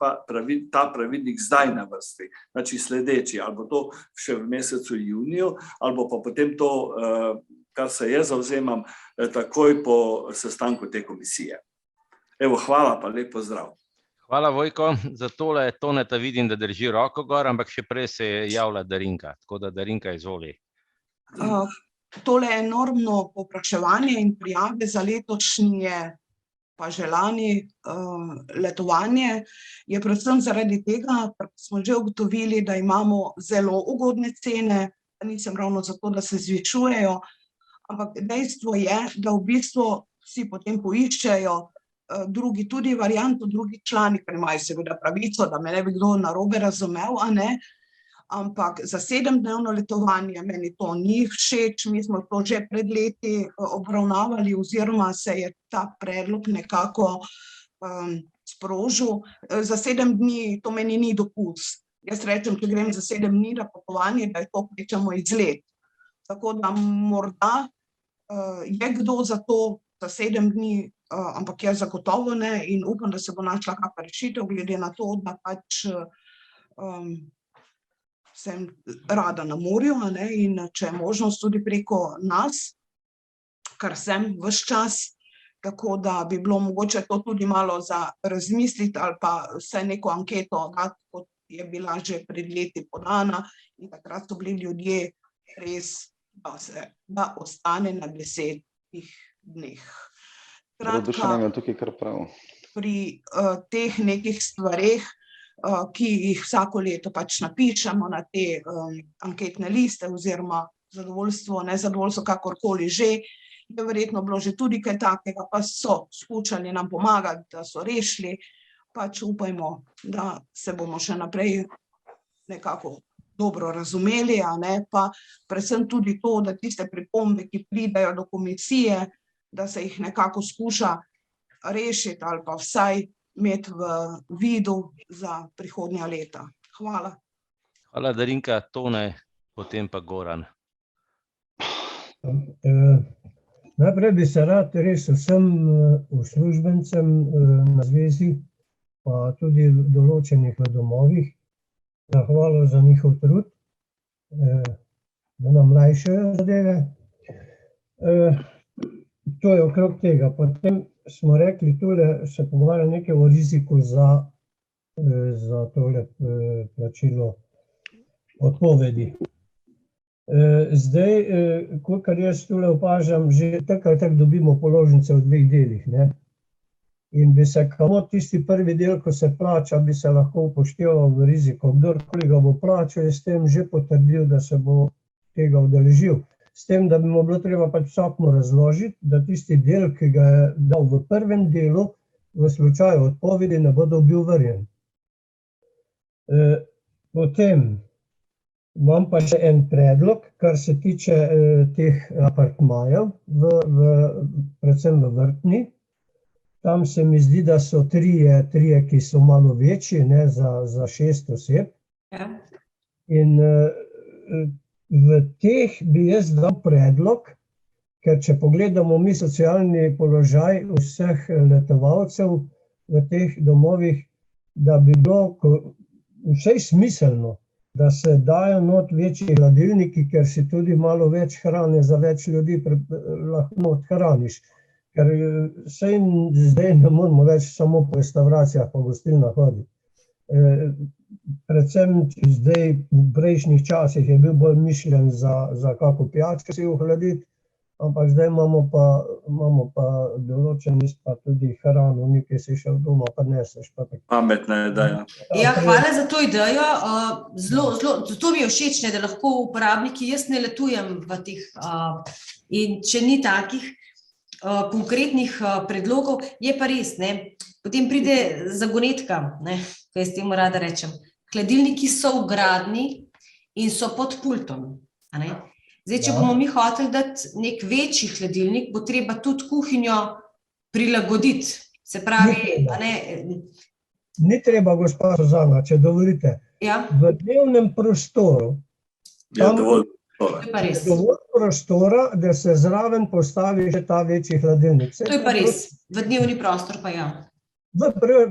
ta pravilnik zdaj na vrsti, znači sledeči, ali bo to še v mesecu juniju, ali pa potem to, kar se jaz zavzemam, takoj po sestanku te komisije. Evo, hvala pa lep pozdrav. Hvala, Vojko, za tole. Toneta vidim, da drži roko gor, ampak še prej se je javila Darinka, tako da Darinka izvoli. Tole enormno povpraševanje in prijave za letošnje pa že lani letovanje je predvsem zaradi tega, ker smo že ugotovili, da imamo zelo ugodne cene, nisem ravno zato, da se zvišujejo, ampak dejstvo je, da v bistvu vsi potem poiščejo drugi tudi varianto, drugi člani, ker imajo seveda pravico, da me ne bi kdo narobe razumel, a ne, ampak za 7-dnevno letovanje meni to ni všeč, mi smo to že pred leti obravnavali oziroma se je ta predlog nekako sprožil. Za 7 dni to meni ni dopust. Jaz rečem, če grem za 7 dni na potovanje, da je to kvečemo izlet. Tako da morda je kdo za to, za 7 dni, ampak jaz zagotovo ne in upam, da se bo našla kakšna rešitev, glede na to, da pač sem rada na morju, a ne, in če je možnost tudi preko nas, kar sem ves čas, tako da bi bilo mogoče to tudi malo za razmisliti ali pa vse neko anketo dati, kot je bila že pred leti podana in takrat so bili ljudje res, da ostane na 10 dneh. Pri teh nekih stvareh, ki jih vsako leto pač napišemo na te anketne liste oziroma zadovoljstvo, nezadovoljstvo, kakorkoli že, je verjetno bilo že tudi kaj takega, pa so skušali nam pomagati, da so rešili, pač upajmo, da se bomo še naprej nekako dobro razumeli, a ne, pa predvsem tudi to, da tiste pripombe, ki pridejo do komisije, da se jih nekako skuša rešiti ali pa vsaj imeti v vidu za prihodnja leta. Hvala. Hvala, Darinka. Tone, potem pa Goran. Najprej bi se rad res vsem uslužbencem na zvezi, pa tudi določenih v domovih, zahvalil za njihov trud, da nam lajšajo zadeve. To je okrog tega. Potem smo rekli, tule se pogovarja nekaj o riziku za tole plačilo odpovedi. Zdaj, kolikor jaz tule opažam, že tako ali tako dobimo položnice v 2 delih, ne? In bi se kamo tisti prvi del, ko se plača, bi se lahko upošteval v riziko. Kdorkoli ga bo plačal, je s tem že potrdil, da se bo tega udeležil. S tem, da bi mu bilo treba pač vsakmu razložiti, da tisti del, ki ga je dal v prvem delu, v slučaju odpovedi ne bo dobil vrnjen. Potem imam pa še en predlog, kar se tiče teh apartmajev, predvsem v Vrtni. Tam se mi zdi, da so trije, ki so malo večji, ne, za 6 oseb. In v teh bi jaz dal predlog, ker če pogledamo mi socialni položaj vseh letovalcev v teh domovih, da bi bilo vsej smiselno, da se dajo not večji hladilniki, ker si tudi malo več hrane za več ljudi lahko odhraniš. Ker sej zdaj ne moramo več samo po restauracijah pa gostilnah hoditi. Predvsem zdaj v prejšnjih časih je bil bolj mišljen za kako pijačo si ohladiti, ampak zdaj imamo pa določeni pa tudi hrano, nekaj si šel doma pa neseš. Pametna ideja. Ja, hvala za to idejo. Zato mi je všeč, da lahko uporabniki, jaz ne letujem v teh, in če ni takih konkretnih predlogov, je pa res, ne. Potem pride zagonetka, ne, ko jaz temu rada rečem. Hladilniki so vgradni in so pod pultom, a ne. Zdaj, če bomo mi hoteli dati nek večji hladilnik, bo treba tudi kuhinjo prilagoditi. Se pravi, a ne. Ni treba, gospa Suzana, če dovolite. V dnevnem prostoru tam je dovolj prostora, da se zraven postavi še ta večji hladilnik. To je pa res. V dnevni prostor pa ja.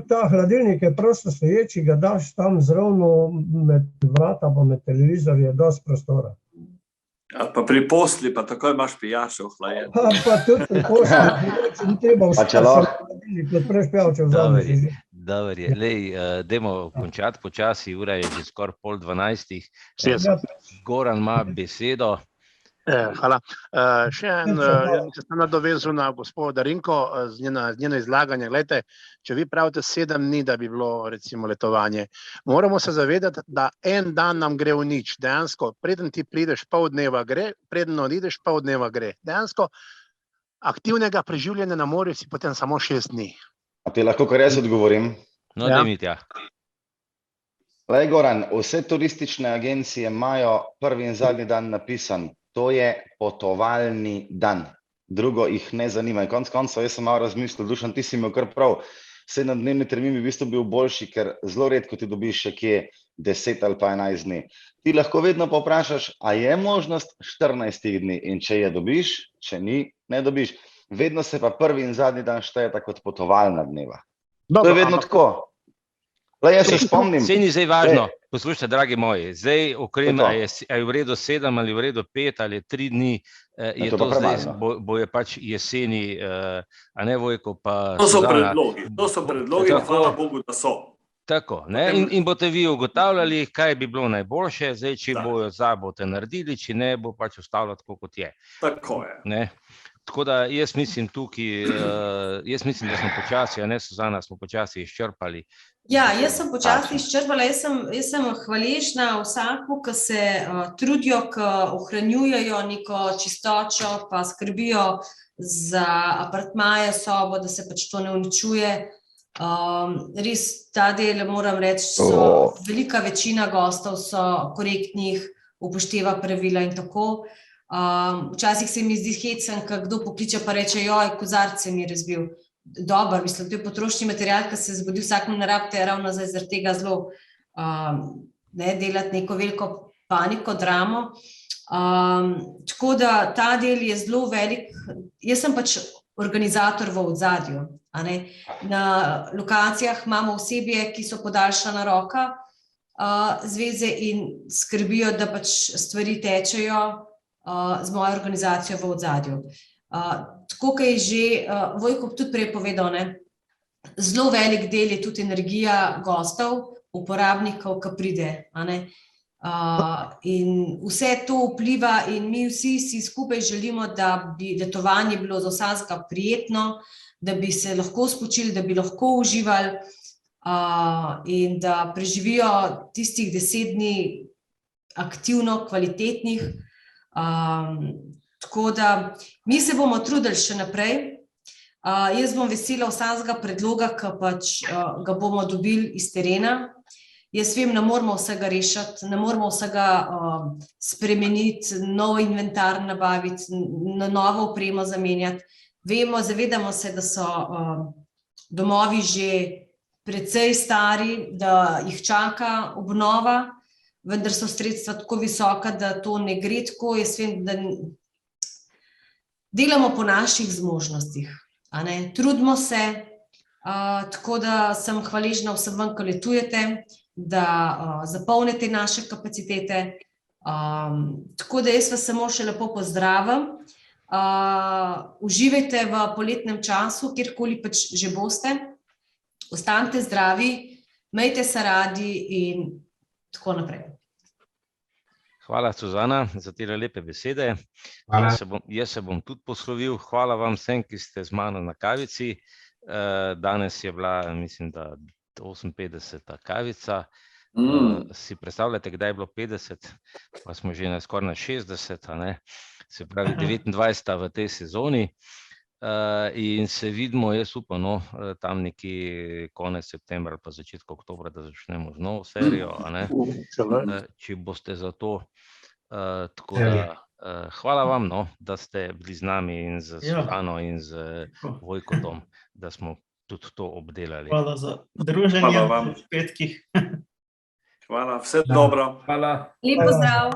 Ta hladilnik je prosto stoječi, ga daš tam zravno med vrata, pa med televizor je dosti prostora. Pa pri posli, pa takoj imaš pijačo hlajen. Pa tudi pri posli, ni treba vse hladilnik, odpreš pijačo vzame. Dobro je. Lej, dajmo končati počasi, ura je že skoraj 11:30. Goran ima besedo. Hvala. Še se sem nadovezal na gospod Darinko z njeno izlaganje. Glejte, če vi pravite 7 dni, da bi bilo recimo letovanje, moramo se zavedati, da en dan nam gre v nič. Dejansko, preden ti prideš pol dneva gre, preden odideš pol dneva gre. Dejansko, aktivnega preživljanja na morju si potem samo 6 dni. A ti lahko kar jaz odgovorim? No, daj mi tja. Lej, Goran, vse turistične agencije imajo prvi in zadnji dan napisan. To je potovalni dan. Drugo jih ne zanima. In konec koncev, jaz sem malo razmislil, Dušan, ti si imel kar prav. 7-dnevni termin bi v bistvu bil boljši, ker zelo redko ti dobiš še kje 10 ali pa 11 dni. Ti lahko vedno povprašaš, a je možnost 14 dni in če je dobiš, če ni, ne dobiš. Vedno se pa prvi in zadnji dan štejeta kot potovalna dneva. To je vedno tako. Lej, jaz se spomnim. Saj ni zdaj važno. Poslušajte, dragi moji, zdaj okrem, a je v redu 7 ali v redu 5 ali 3 dni, je to zdaj, boje pač jeseni, a ne Vojko, pa To so predlogi, hvala Bogu, da so. Tako, ne, in boste vi ugotavljali, kaj bi bilo najboljše, zdaj, če bojo boste naredili, če ne, bo pač ostalo tako, kot je. Tako je. Ne? Tako da jaz mislim tukaj, da smo počasi, a ne Suzana, smo počasi izčrpali. Ja, jaz sem počasi izčrpala, jaz sem hvaležna vsaku, ki se trudijo, ki ohranjujejo neko čistočo, pa skrbijo za apartmaje, sobo, da se pač to ne uničuje. Res ta del, moram reči, velika večina gostov so korektnih, upošteva pravila in tako. Včasih se mi zdi hecen, ko kdo pokliče pa reče, joj, kozarce mi je razbil. Dobro, mislim, to je potrošni material, ki se zgodi vsakemu ne rabite ravno zaradi tega zelo delati neko veliko paniko, dramo. Tako da ta del je zelo velik. Jaz sem pač organizator v ozadju. Na lokacijah imamo osebje, ki so podaljšana roka zveze in skrbijo, da pač stvari tečejo z mojo organizacijo v ozadju. Tako, kot je že Vojko tudi prej povedal, zelo velik del je tudi energija gostov, uporabnikov, ki pride. In vse to vpliva in mi vsi si skupaj želimo, da bi letovanje bilo za vsakega prijetno, da bi se lahko spočili, da bi lahko uživali in da preživijo tistih 10 dni aktivno, kvalitetnih. Tako da mi se bomo trudili še naprej. Jaz bom vesela vsakega predloga, ki pač ga bomo dobili iz terena. Jaz vem, ne moramo vsega rešiti, ne moramo vsega spremeniti, nov inventar nabaviti, na novo opremo zamenjati. Vemo, zavedamo se, da so domovi že precej stari, da jih čaka obnova, vendar so sredstva tako visoka, da to ne gre tako. Jaz vem, da delamo po naših zmožnostih, trudimo se, tako da sem hvaležna vsem vam, ki letujete, da zapolnite naše kapacitete. Tako da jaz vas samo še lepo pozdravim. Uživajte v poletnem času, kjerkoli pač že boste. Ostanite zdravi, imejte se radi in tako naprej. Hvala, Suzana, za te lepe besede. Jaz se bom tudi poslovil. Hvala vam vsem, ki ste z mano na kavici. Danes je bila, mislim, da 58. kavica. Si predstavljate, kdaj je bilo 50, pa smo že skoraj na 60, se pravi 29. v tej sezoni. In se vidimo, jaz upam, tam nekje konec septembra, pa začetek oktobra, da začnemo z novo serijo, če boste za to. Tako da, hvala vam, da ste bili z nami in z Suzano in z Vojkotom, da smo tudi to obdelali. Hvala za druženje v petkih. Hvala, vse dobro. Hvala. Lep pozdrav.